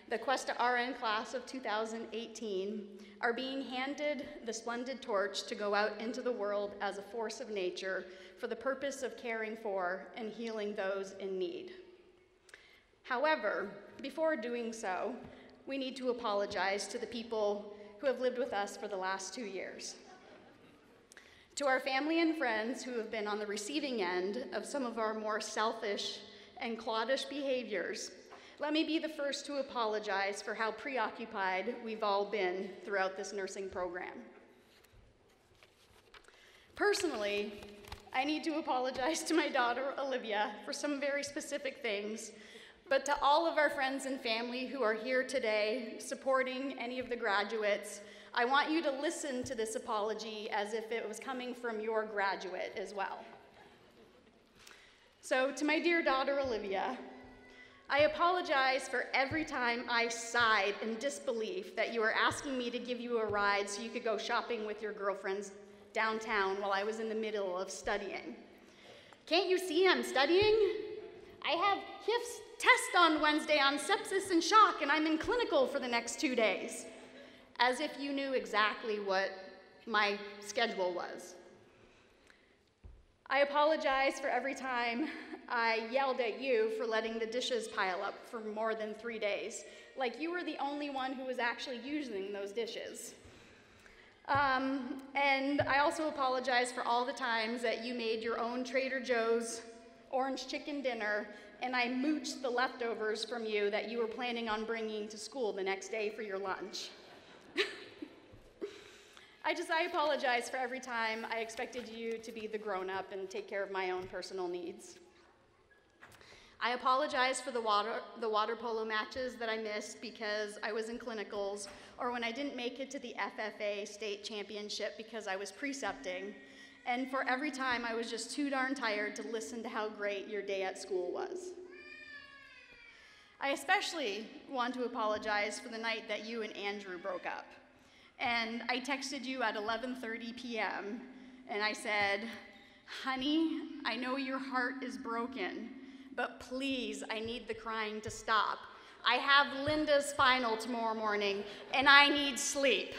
the Cuesta RN class of 2018, are being handed the splendid torch to go out into the world as a force of nature for the purpose of caring for and healing those in need. However, before doing so, we need to apologize to the people who have lived with us for the last 2 years. To our family and friends who have been on the receiving end of some of our more selfish and cloddish behaviors, let me be the first to apologize for how preoccupied we've all been throughout this nursing program. Personally, I need to apologize to my daughter, Olivia, for some very specific things, but to all of our friends and family who are here today supporting any of the graduates, I want you to listen to this apology as if it was coming from your graduate as well. So to my dear daughter, Olivia, I apologize for every time I sighed in disbelief that you were asking me to give you a ride so you could go shopping with your girlfriends downtown while I was in the middle of studying. Can't you see I'm studying? I have HIF's test on Wednesday on sepsis and shock, and I'm in clinical for the next 2 days. As if you knew exactly what my schedule was. I apologize for every time I yelled at you for letting the dishes pile up for more than 3 days, like you were the only one who was actually using those dishes. And I also apologize for all the times that you made your own Trader Joe's orange chicken dinner and I mooched the leftovers from you that you were planning on bringing to school the next day for your lunch. I apologize for every time I expected you to be the grown-up and take care of my own personal needs. I apologize for the water polo matches that I missed because I was in clinicals, or when I didn't make it to the FFA state championship because I was precepting, and for every time I was just too darn tired to listen to how great your day at school was. I especially want to apologize for the night that you and Andrew broke up. And I texted you at 11:30 p.m. and I said, honey, I know your heart is broken, but please, I need the crying to stop. I have Linda's final tomorrow morning and I need sleep.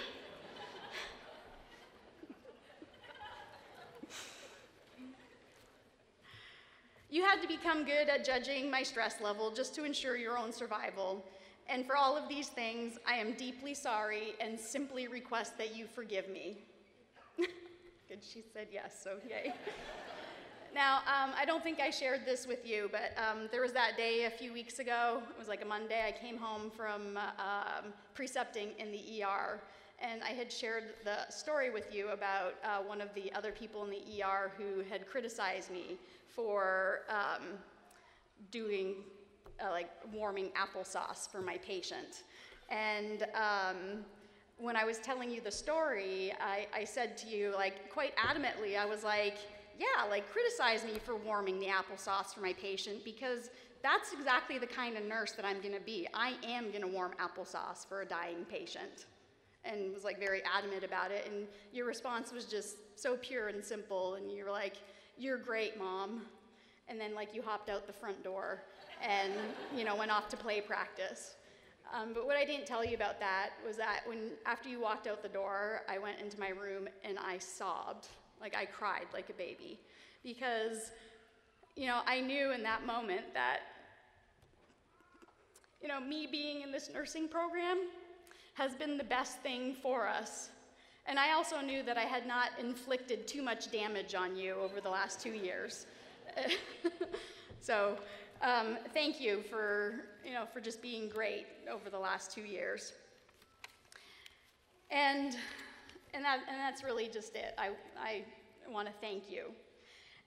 You had to become good at judging my stress level just to ensure your own survival. And for all of these things, I am deeply sorry and simply request that you forgive me. Good, she said yes, so yay. Now, I don't think I shared this with you, but there was that day a few weeks ago, it was like a Monday, I came home from precepting in the ER, and I had shared the story with you about one of the other people in the ER who had criticized me for doing like warming applesauce for my patient. And when I was telling you the story, I said to you, like, quite adamantly, I was like, yeah, like, criticize me for warming the applesauce for my patient, because that's exactly the kind of nurse that I'm gonna be. I am gonna warm applesauce for a dying patient. And was like very adamant about it. And your response was just so pure and simple. And you were like, you're great, Mom. And then like you hopped out the front door and went off to play practice. But what I didn't tell you about that was that after you walked out the door, I went into my room and I sobbed. Like I cried like a baby. Because, I knew in that moment that, me being in this nursing program has been the best thing for us. And I also knew that I had not inflicted too much damage on you over the last 2 years. So thank you for just being great over the last 2 years. And that's really just it. I want to thank you.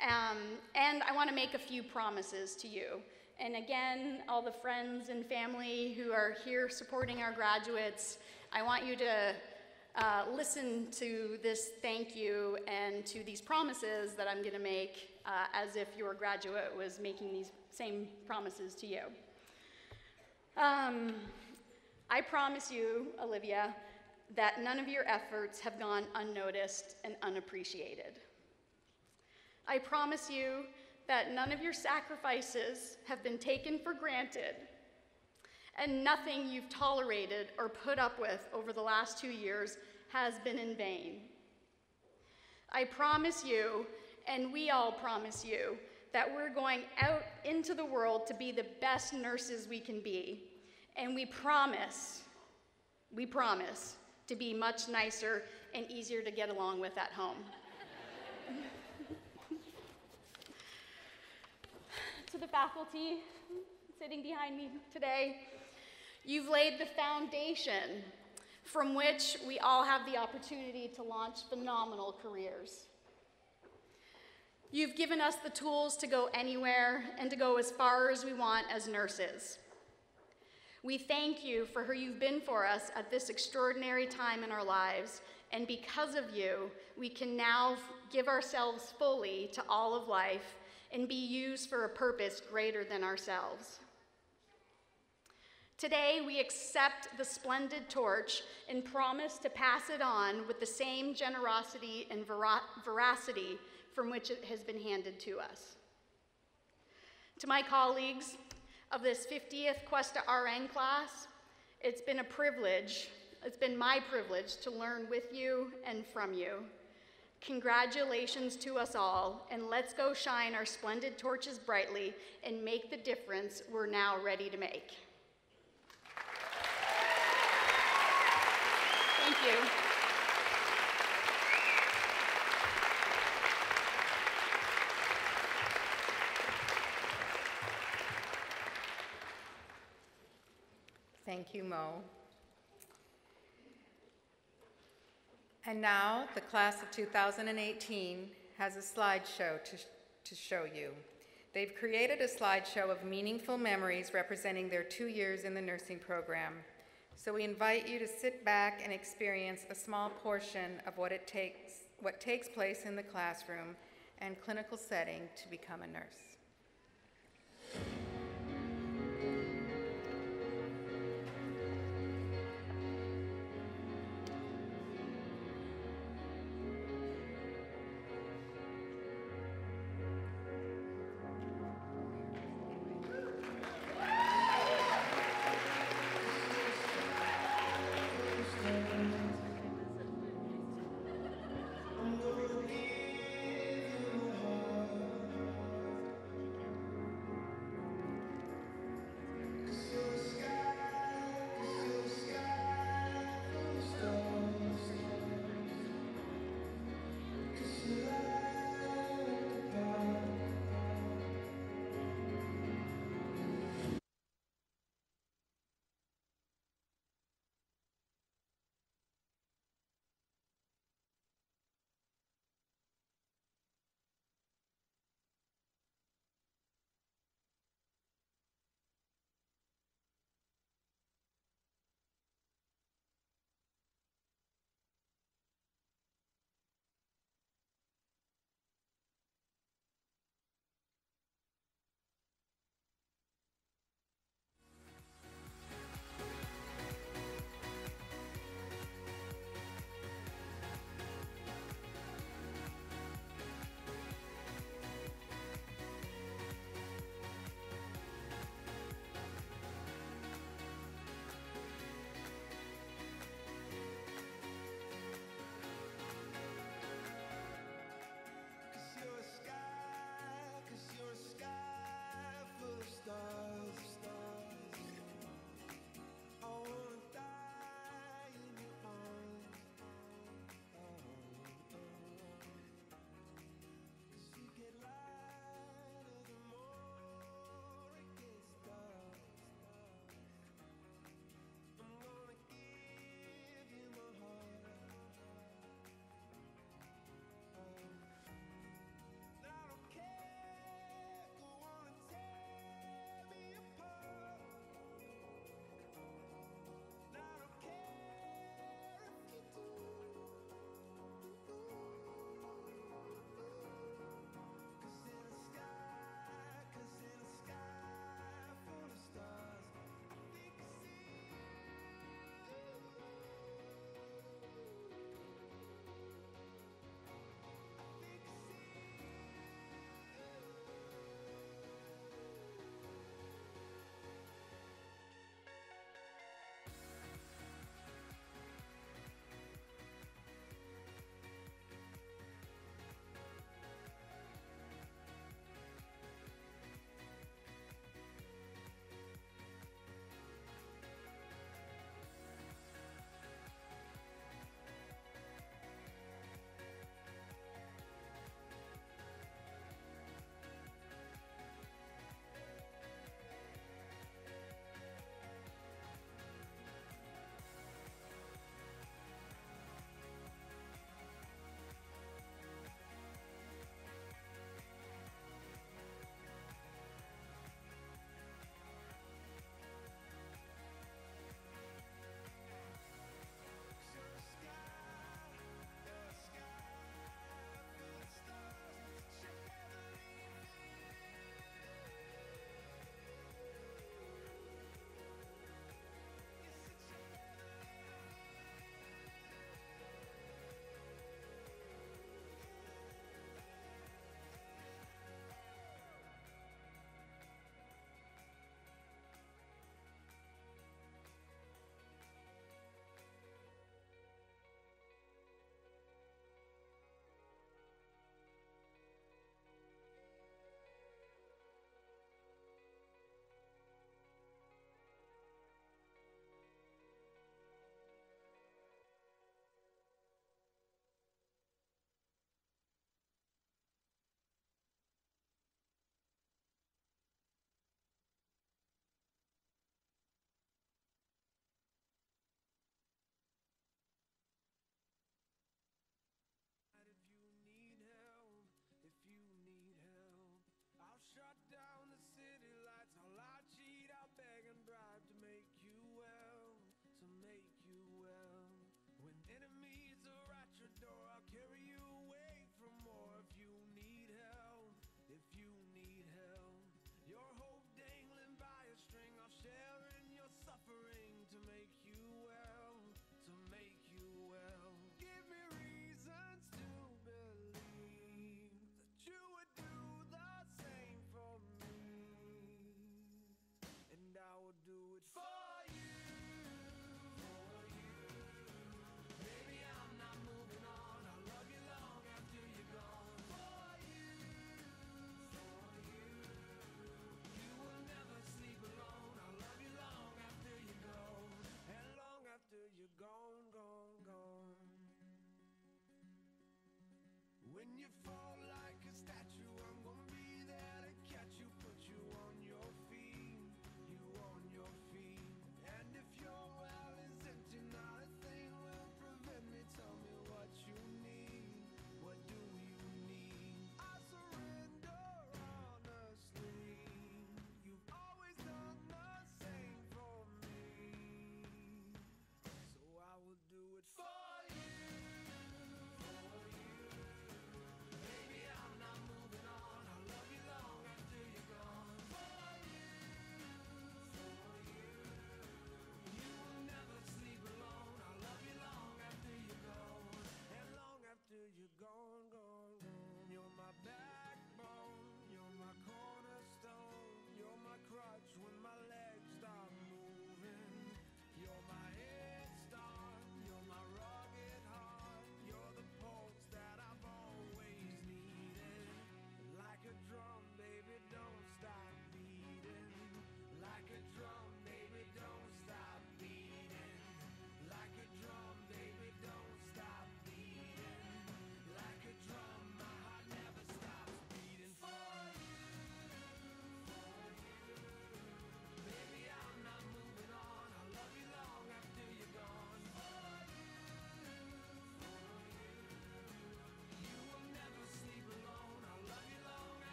And I want to make a few promises to you. And again, all the friends and family who are here supporting our graduates, I want you to listen to this thank you and to these promises that I'm going to make as if your graduate was making these same promises to you. I promise you, Olivia, that none of your efforts have gone unnoticed and unappreciated. I promise you that none of your sacrifices have been taken for granted, and nothing you've tolerated or put up with over the last 2 years has been in vain. I promise you, and we all promise you, that we're going out into the world to be the best nurses we can be, and we promise to be much nicer and easier to get along with at home. To the faculty sitting behind me today, you've laid the foundation from which we all have the opportunity to launch phenomenal careers. You've given us the tools to go anywhere and to go as far as we want as nurses. We thank you for who you've been for us at this extraordinary time in our lives, and because of you, we can now give ourselves fully to all of life and be used for a purpose greater than ourselves. Today, we accept the splendid torch and promise to pass it on with the same generosity and veracity from which it has been handed to us. To my colleagues of this 50th Cuesta RN class, it's been my privilege to learn with you and from you. Congratulations to us all, and let's go shine our splendid torches brightly and make the difference we're now ready to make. Thank you. Thank you, Mo. And now, the class of 2018 has a slideshow to show you. They've created a slideshow of meaningful memories representing their 2 years in the nursing program. So we invite you to sit back and experience a small portion of what takes place in the classroom and clinical setting to become a nurse.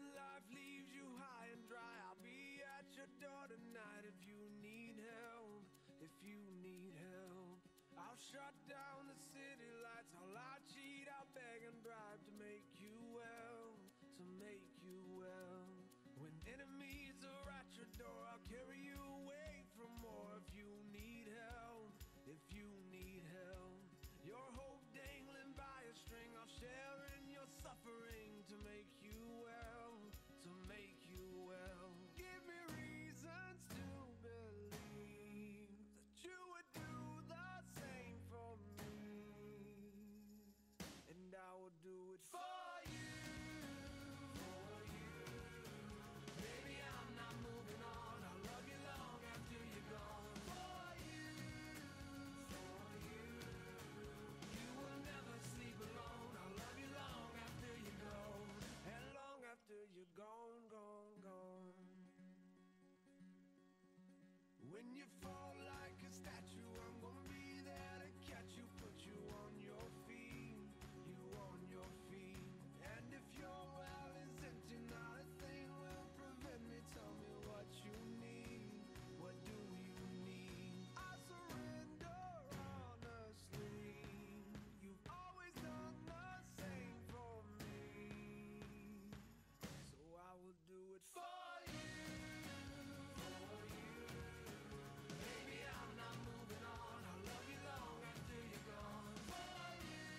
when life leaves you high and dry, I'll be at your door tonight if you need help, if you need help. I'll shut down the city lights, I'll cheat, I'll beg and bribe to make you well, to make you well. When enemies are at your door, I'll carry you away from more if you need help, if you need help. Your hope dangling by a string, I'll share in your suffering to make you well, to make you well. Give me reasons to believe that you would do the same for me, and I will do it for you, for you. Baby, I'm not moving on, I'll love you long after you're gone. Alone, I'll love you long after you go, and long after you're gone, gone, gone. When you fall like a statue, I'm gonna be there to catch you, put you on your feet, you on your feet. And if your well is empty, not a thing will prevent me. Tell me what you need, what do you need? I surrender honestly. You've always done the same for me, so I will do it for you, for you. Baby, I'm not moving on, I'll love you long after you're gone. For you,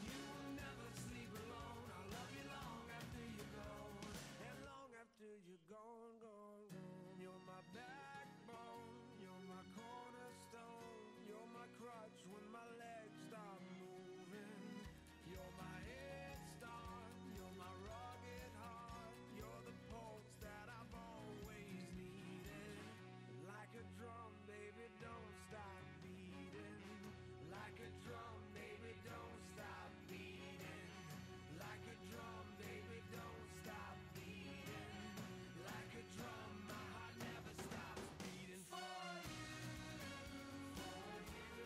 you will never sleep alone, I'll love you long after you go, and long after you're gone, gone, gone. You're my backbone, you're my cornerstone, you're my crutch when my legs stop moving. You're my head start, you're my rugged heart, you're the pulse that I've always needed. Like a drum, baby, don't stop beating. Like a drum, baby, don't stop beating. Like a drum, baby, don't stop beating. Like a drum, my heart never stops beating for you, for you.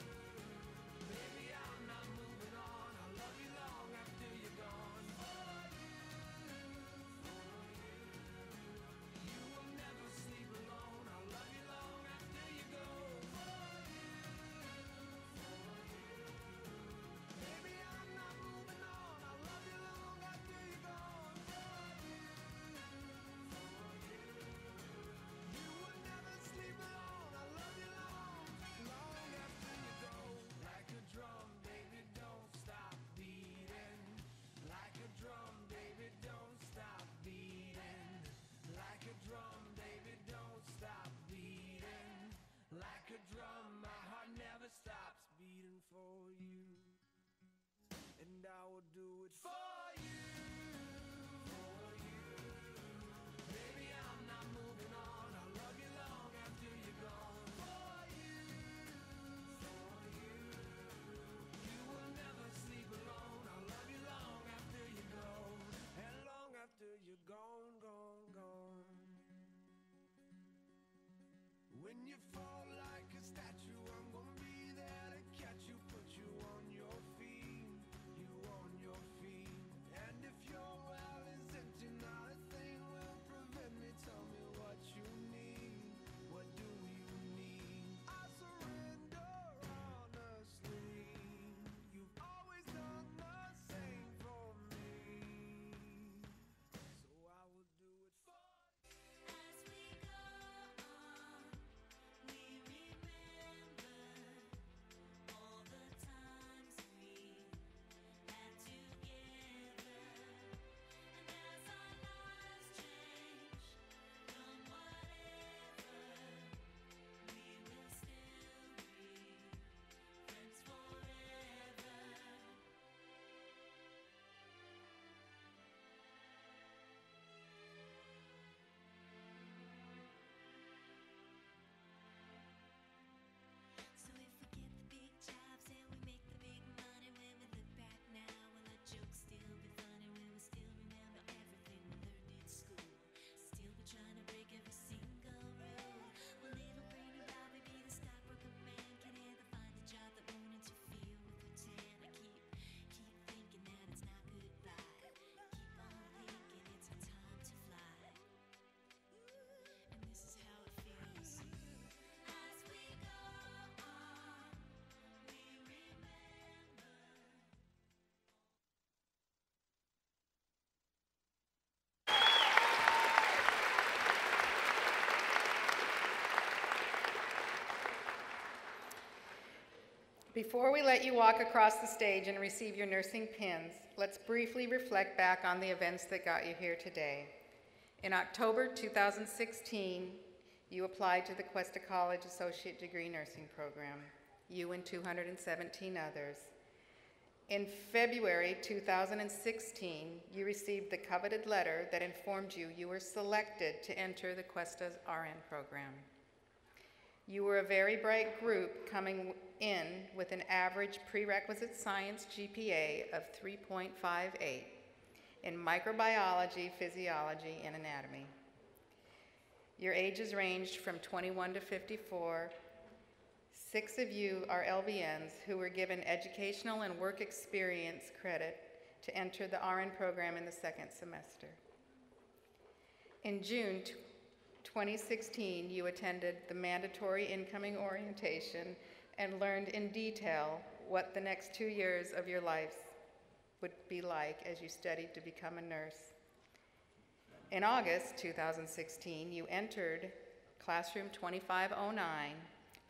Baby, I'm not moving on, I'll love you long after you're gone. For you, you will never sleep alone, I'll love you long after you go. For you, baby, I'm not moving on, I'll love you long after you're gone. For you, you will never sleep alone, I'll love you long, long after you go. Like a drum, baby, don't stop beating. Like a drum, baby, don't stop beating. Like a drum, baby, don't stop beating. Like a drum, my heart never stops beating for you, and I will do it for you, for you. Baby, I'm not moving on, I'll love you long after you're gone. For you, you will never sleep alone, I'll love you long after you go, and long after you're gone, gone, gone. When you fall like a statue, I'm gonna be there to catch you, put you on your feet, you on your feet. Before we let you walk across the stage and receive your nursing pins, let's briefly reflect back on the events that got you here today. In October 2016, you applied to the Cuesta College Associate Degree Nursing Program, you and 217 others. In February 2016, you received the coveted letter that informed you you were selected to enter the Cuesta's RN program. You were a very bright group coming in with an average prerequisite science GPA of 3.58 in microbiology, physiology, and anatomy. Your ages ranged from 21 to 54. 6 of you are LVNs who were given educational and work experience credit to enter the RN program in the second semester. In June 2016, you attended the mandatory incoming orientation and learned in detail what the next 2 years of your lives would be like as you studied to become a nurse. In August 2016, you entered classroom 2509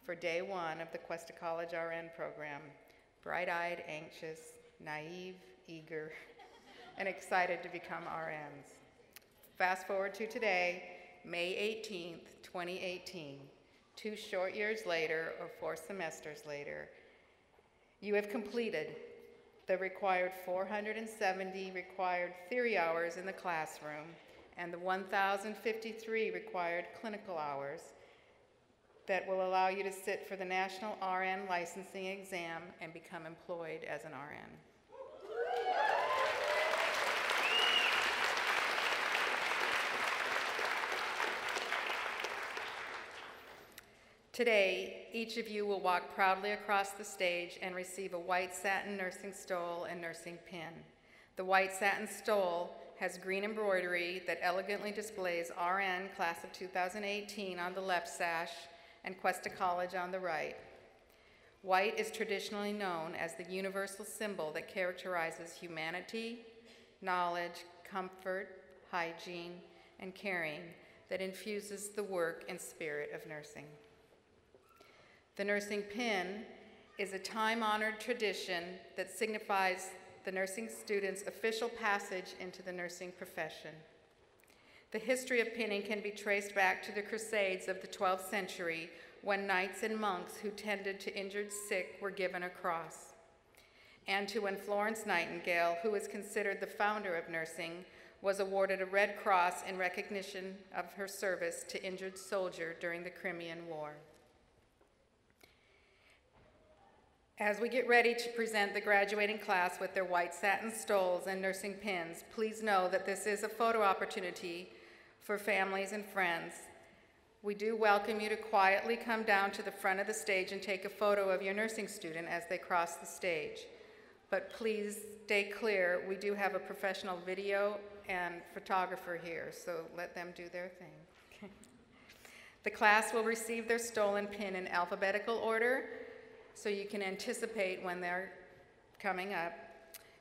for day 1 of the Cuesta College RN program, bright-eyed, anxious, naive, eager, and excited to become RNs. Fast forward to today, May 18th, 2018, 2 short years later, or 4 semesters later, you have completed the required 470 required theory hours in the classroom and the 1,053 required clinical hours that will allow you to sit for the National RN Licensing Exam and become employed as an RN. Today, each of you will walk proudly across the stage and receive a white satin nursing stole and nursing pin. The white satin stole has green embroidery that elegantly displays RN class of 2018 on the left sash and Cuesta College on the right. White is traditionally known as the universal symbol that characterizes humanity, knowledge, comfort, hygiene, and caring that infuses the work and spirit of nursing. The nursing pin is a time-honored tradition that signifies the nursing student's official passage into the nursing profession. The history of pinning can be traced back to the Crusades of the 12th century, when knights and monks who tended to injured sick were given a cross, and to when Florence Nightingale, who is considered the founder of nursing, was awarded a Red Cross in recognition of her service to injured soldier during the Crimean War. As we get ready to present the graduating class with their white satin stoles and nursing pins, please know that this is a photo opportunity for families and friends. We do welcome you to quietly come down to the front of the stage and take a photo of your nursing student as they cross the stage. But please stay clear, we do have a professional video and photographer here, so let them do their thing. The class will receive their stolen pin in alphabetical order, so you can anticipate when they're coming up.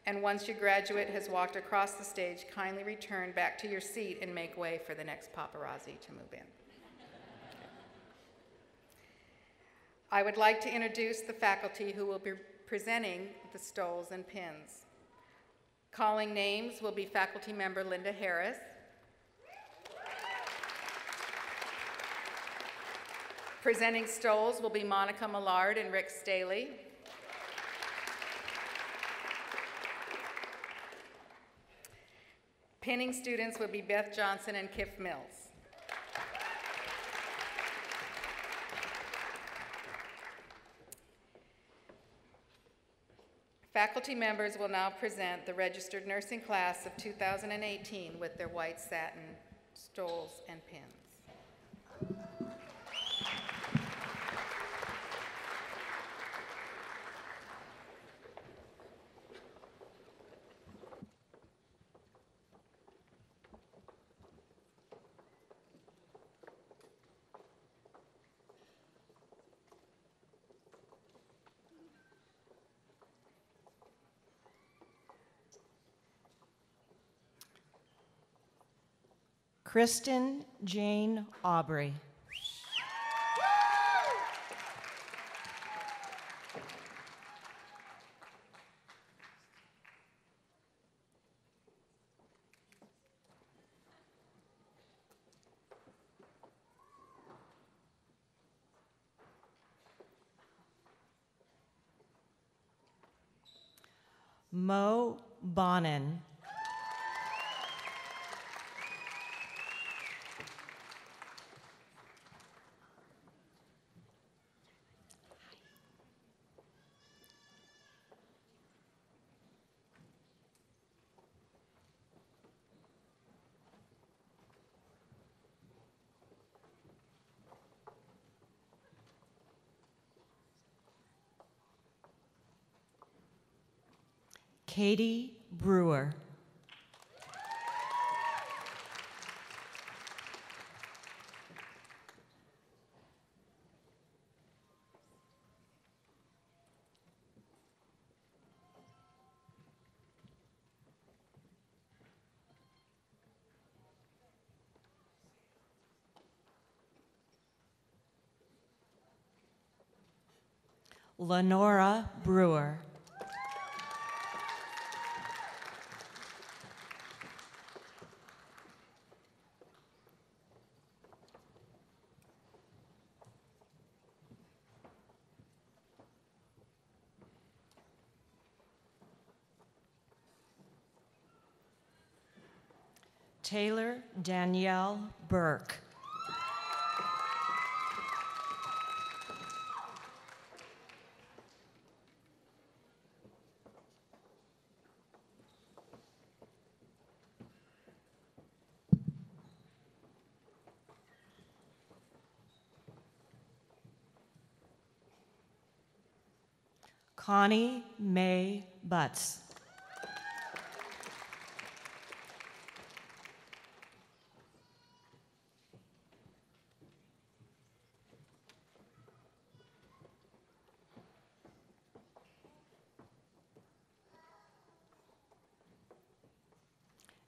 And once your graduate has walked across the stage, kindly return back to your seat and make way for the next paparazzi to move in. I would like to introduce the faculty who will be presenting the stoles and pins. Calling names will be faculty member Linda Harris, presenting stoles will be Monica Millard and Rick Staley. Pinning students will be Beth Johnson and Kif Mills. Faculty members will now present the registered nursing class of 2018 with their white satin stoles and pins. Kristen Jane Aubrey. Mo Bonin. Katie Brewer. Lenora Brewer. Taylor Danielle Burke. Connie Mae Butts.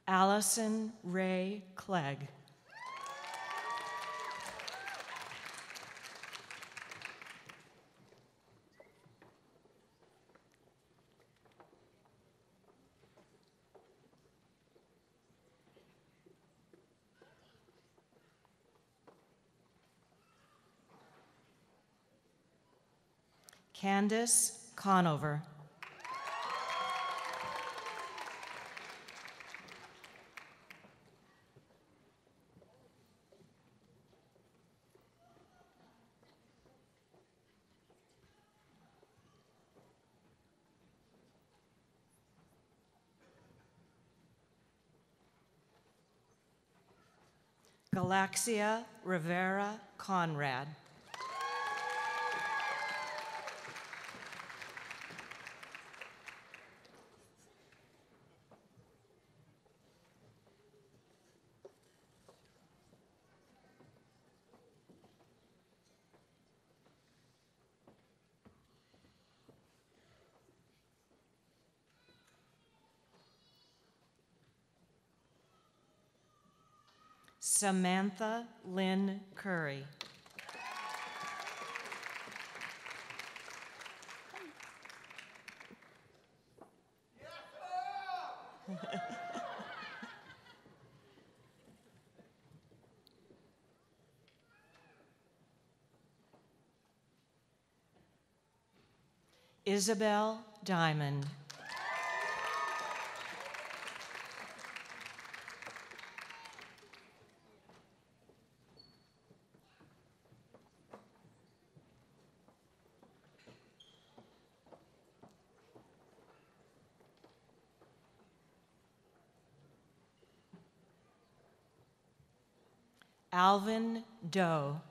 Allison Ray Clegg. Candace Conover. Galaxia Rivera Conrad. Samantha Lynn Curry. Isabel Diamond. Alvin Doe.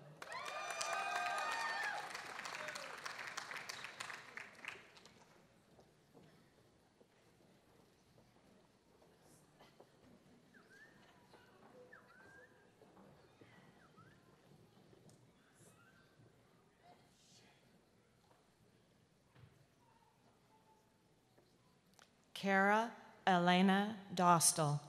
Cara Elena Dostal.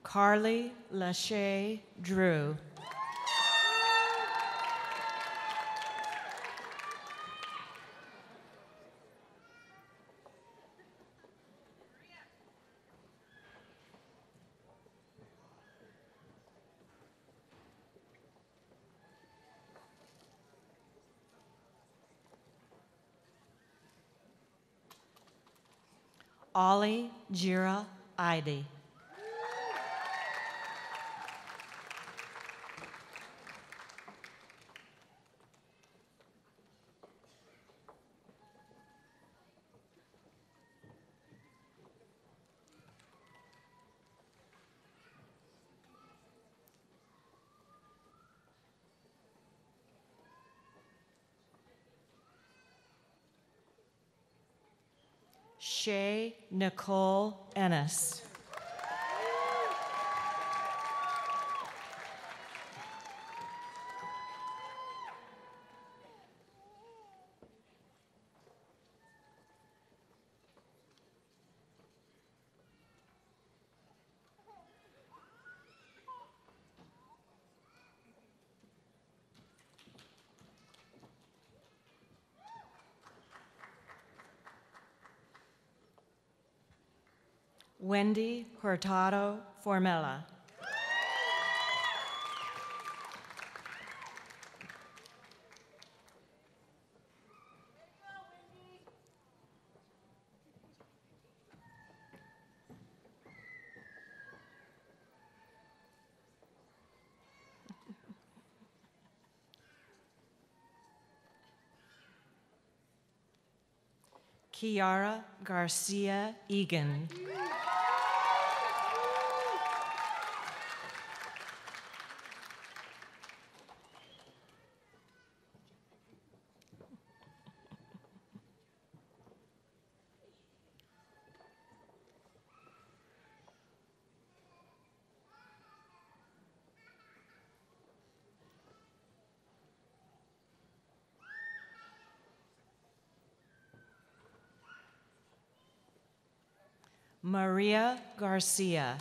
Carly Lachey Drew. Ollie Jira Ide. Shay Nicole Ennis. Wendy Hurtado Formella. Kiara Garcia Egan. Maria Garcia.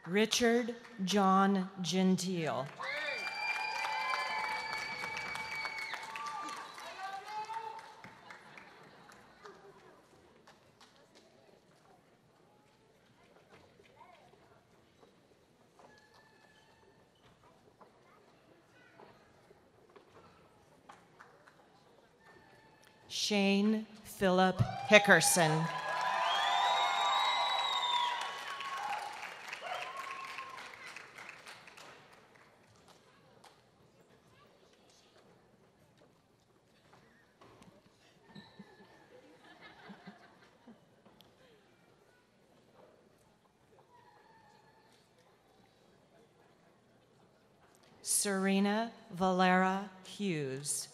Richard John Gentile. Shane Philip Hickerson. Serena Valera Hughes.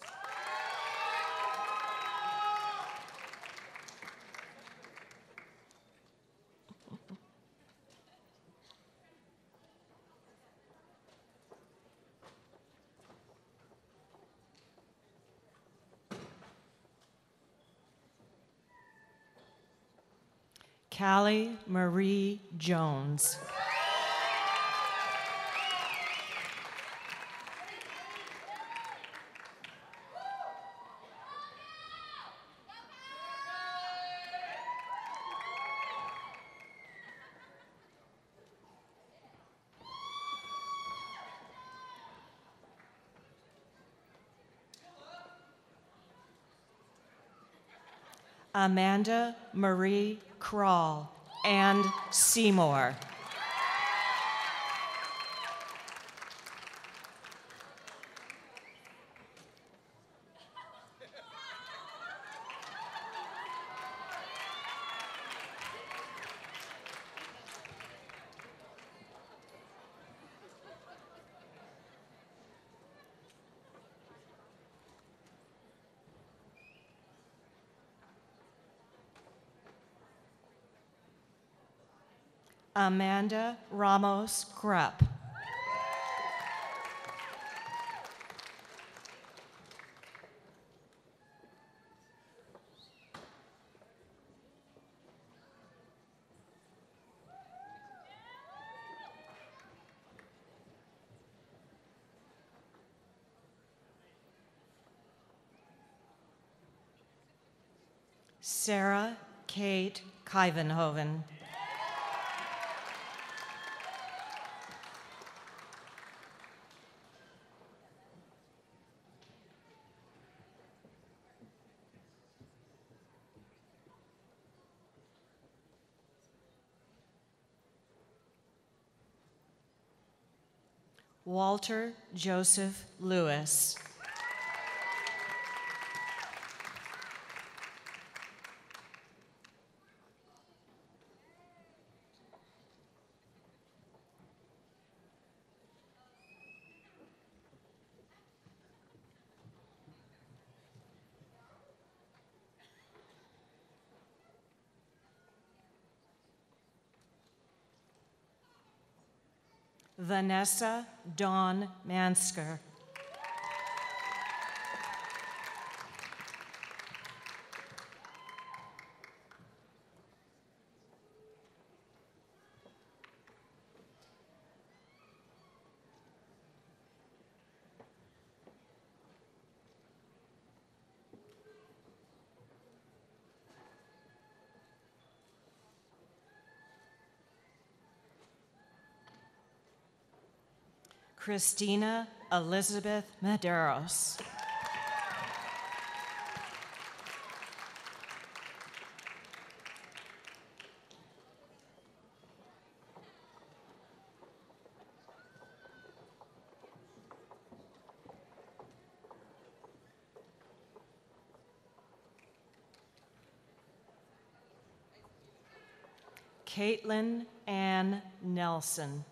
Callie Marie Jones. Amanda Marie Krall and Seymour. Amanda Ramos Krupp. Sarah Kate Kivenhoven. Walter Joseph Lewis. Vanessa Dawn Mansker. Christina Elizabeth Medeiros. Caitlin Ann Nelson.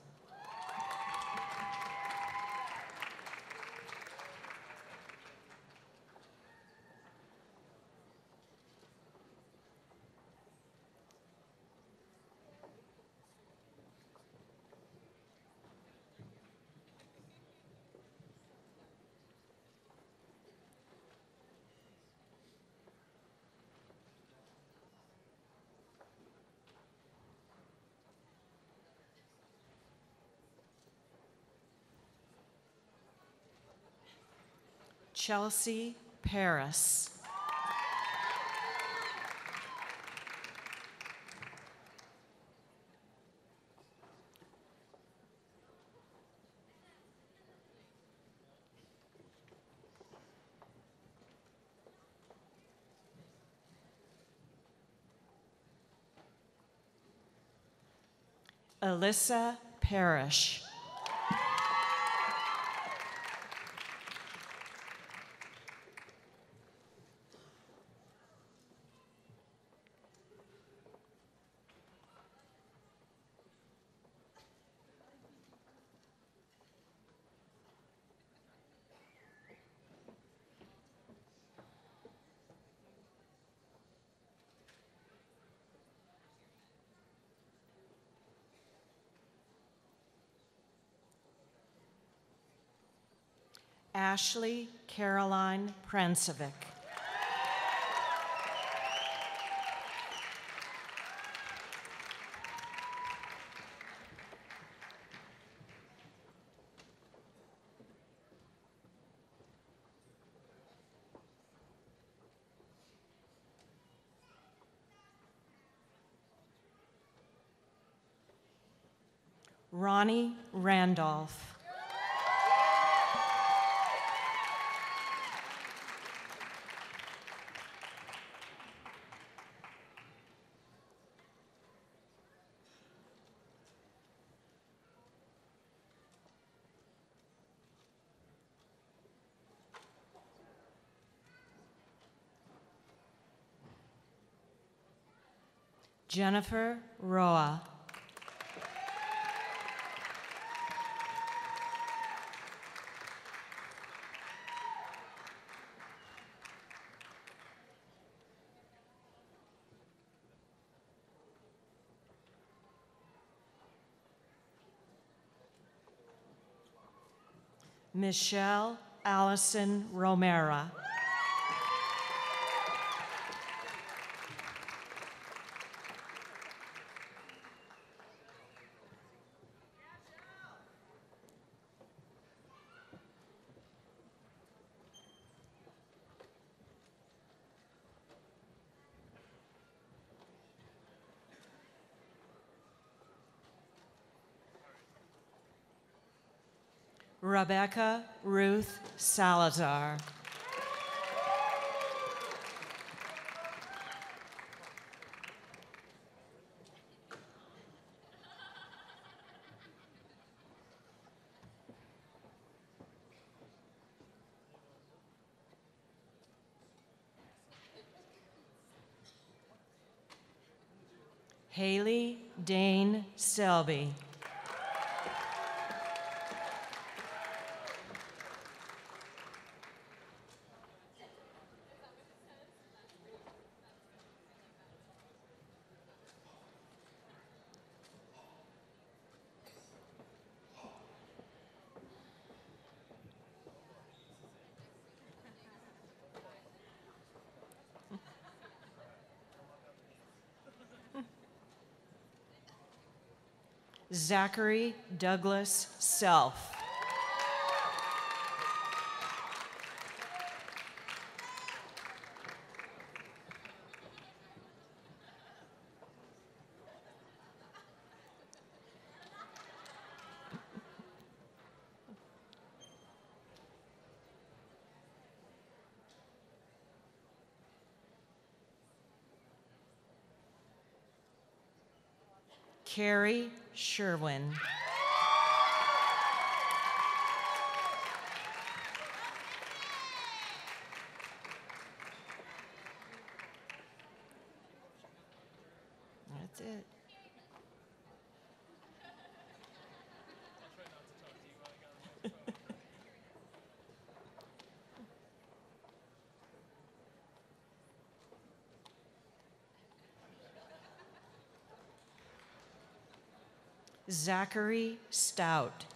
Chelsea Paris. Alyssa Parrish. Ashley Caroline Prancevic. Ronnie Randolph. Jennifer Roa. Michelle Allison Romera. Rebecca Ruth Salazar. Haley Dane Selby. Zachary Douglas Self. Carrie Sherwin. That's it. Zachary Stout.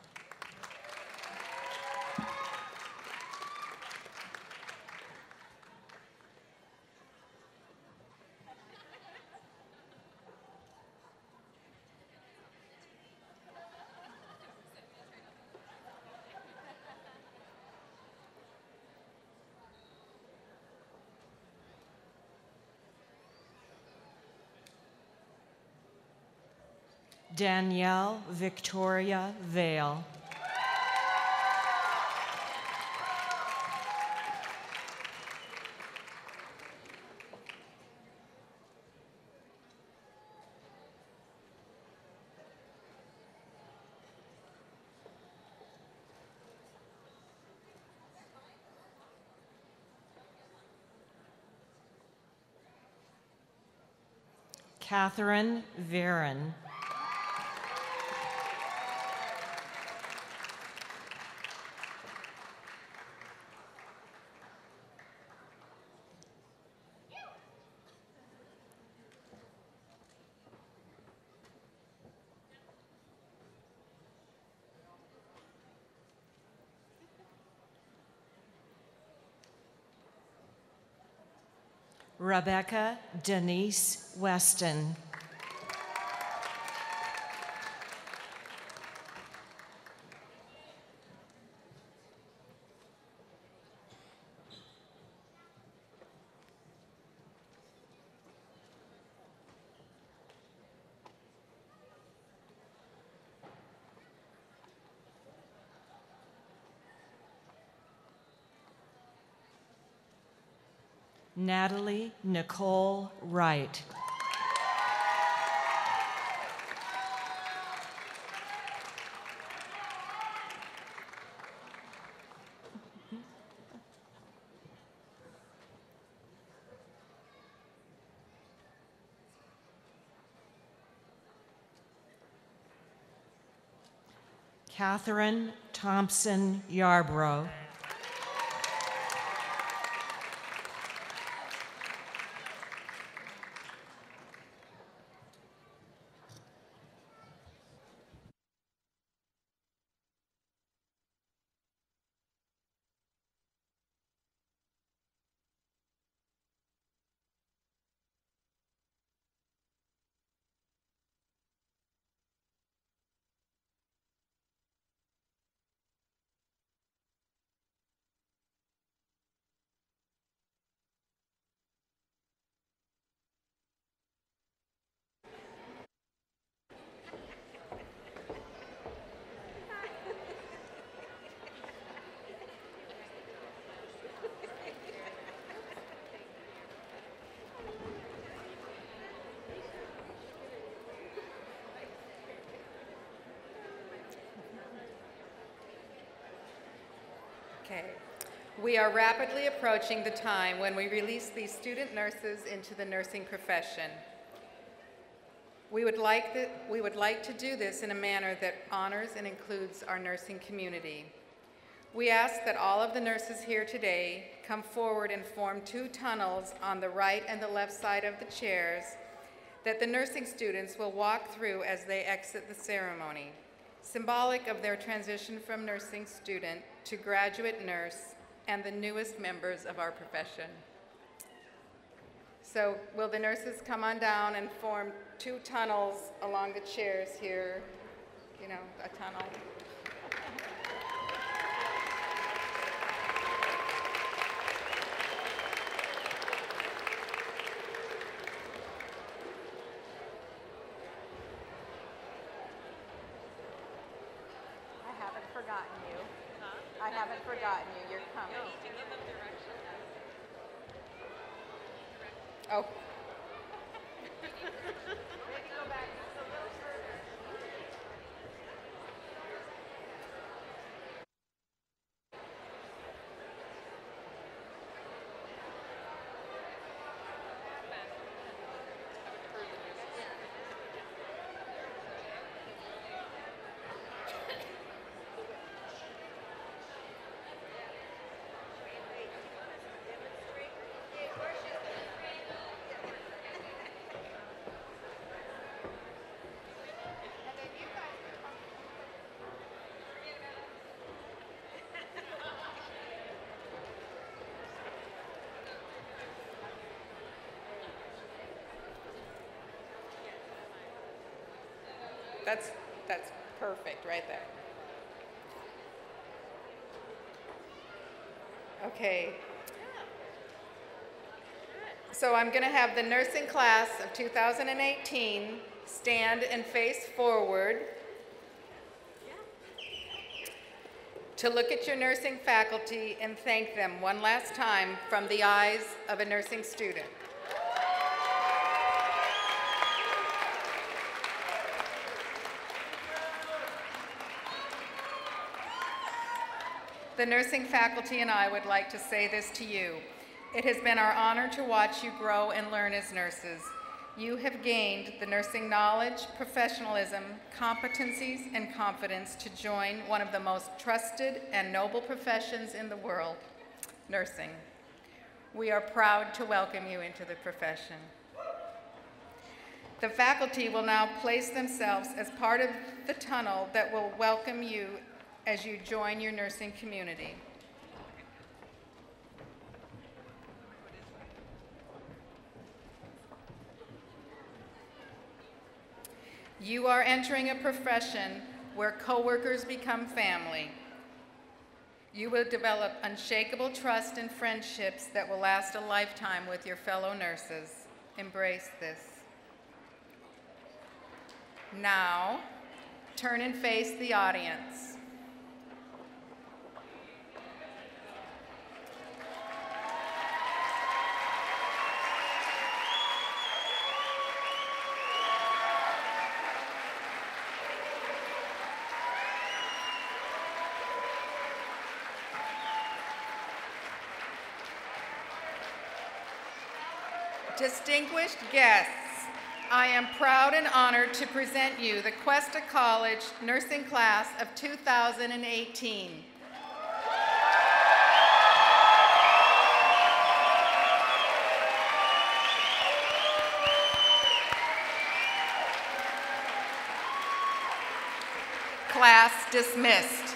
Danielle Victoria Vale. Catherine Varon. Rebecca Denise Weston. Natalie Nicole Wright. Catherine Thompson Yarbrough. Okay. We are rapidly approaching the time when we release these student nurses into the nursing profession. We would like to do this in a manner that honors and includes our nursing community. We ask that all of the nurses here today come forward and form 2 tunnels on the right and the left side of the chairs that the nursing students will walk through as they exit the ceremony, symbolic of their transition from nursing student to graduate nurse and the newest members of our profession. So will the nurses come on down and form 2 tunnels along the chairs here, you know, a tunnel. I haven't forgotten you. I haven't forgotten you. You're coming. Oh. Maybe go back just a little further. That's perfect right there. Okay. So I'm going to have the nursing class of 2018 stand and face forward to look at your nursing faculty and thank them one last time from the eyes of a nursing student. The nursing faculty and I would like to say this to you. It has been our honor to watch you grow and learn as nurses. You have gained the nursing knowledge, professionalism, competencies, and confidence to join one of the most trusted and noble professions in the world, nursing. We are proud to welcome you into the profession. The faculty will now place themselves as part of the tunnel that will welcome you as you join your nursing community. You are entering a profession where coworkers become family. You will develop unshakable trust and friendships that will last a lifetime with your fellow nurses. Embrace this. Now, turn and face the audience. Distinguished guests, I am proud and honored to present you the Cuesta College Nursing Class of 2018. Class dismissed.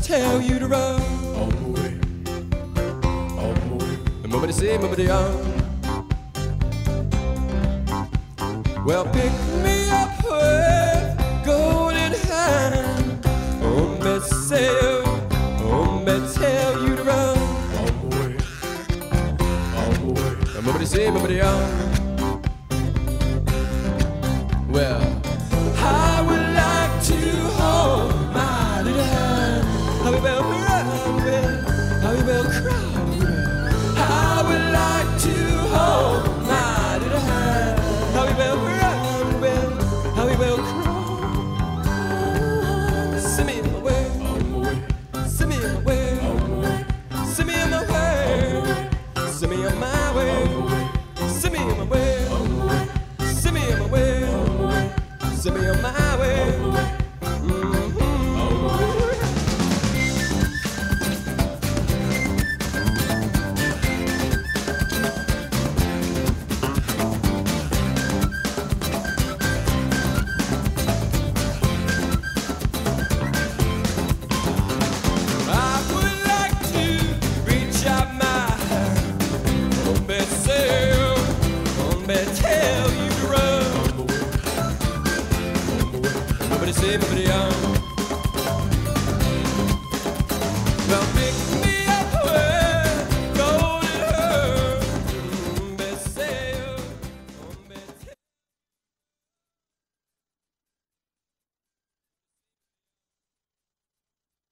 Tell you to run on the way, nobody say, nobody on. Well, pick me up with golden hand. Oh, me say, oh, me tell you to run on the way, nobody say, nobody on. Cipriano.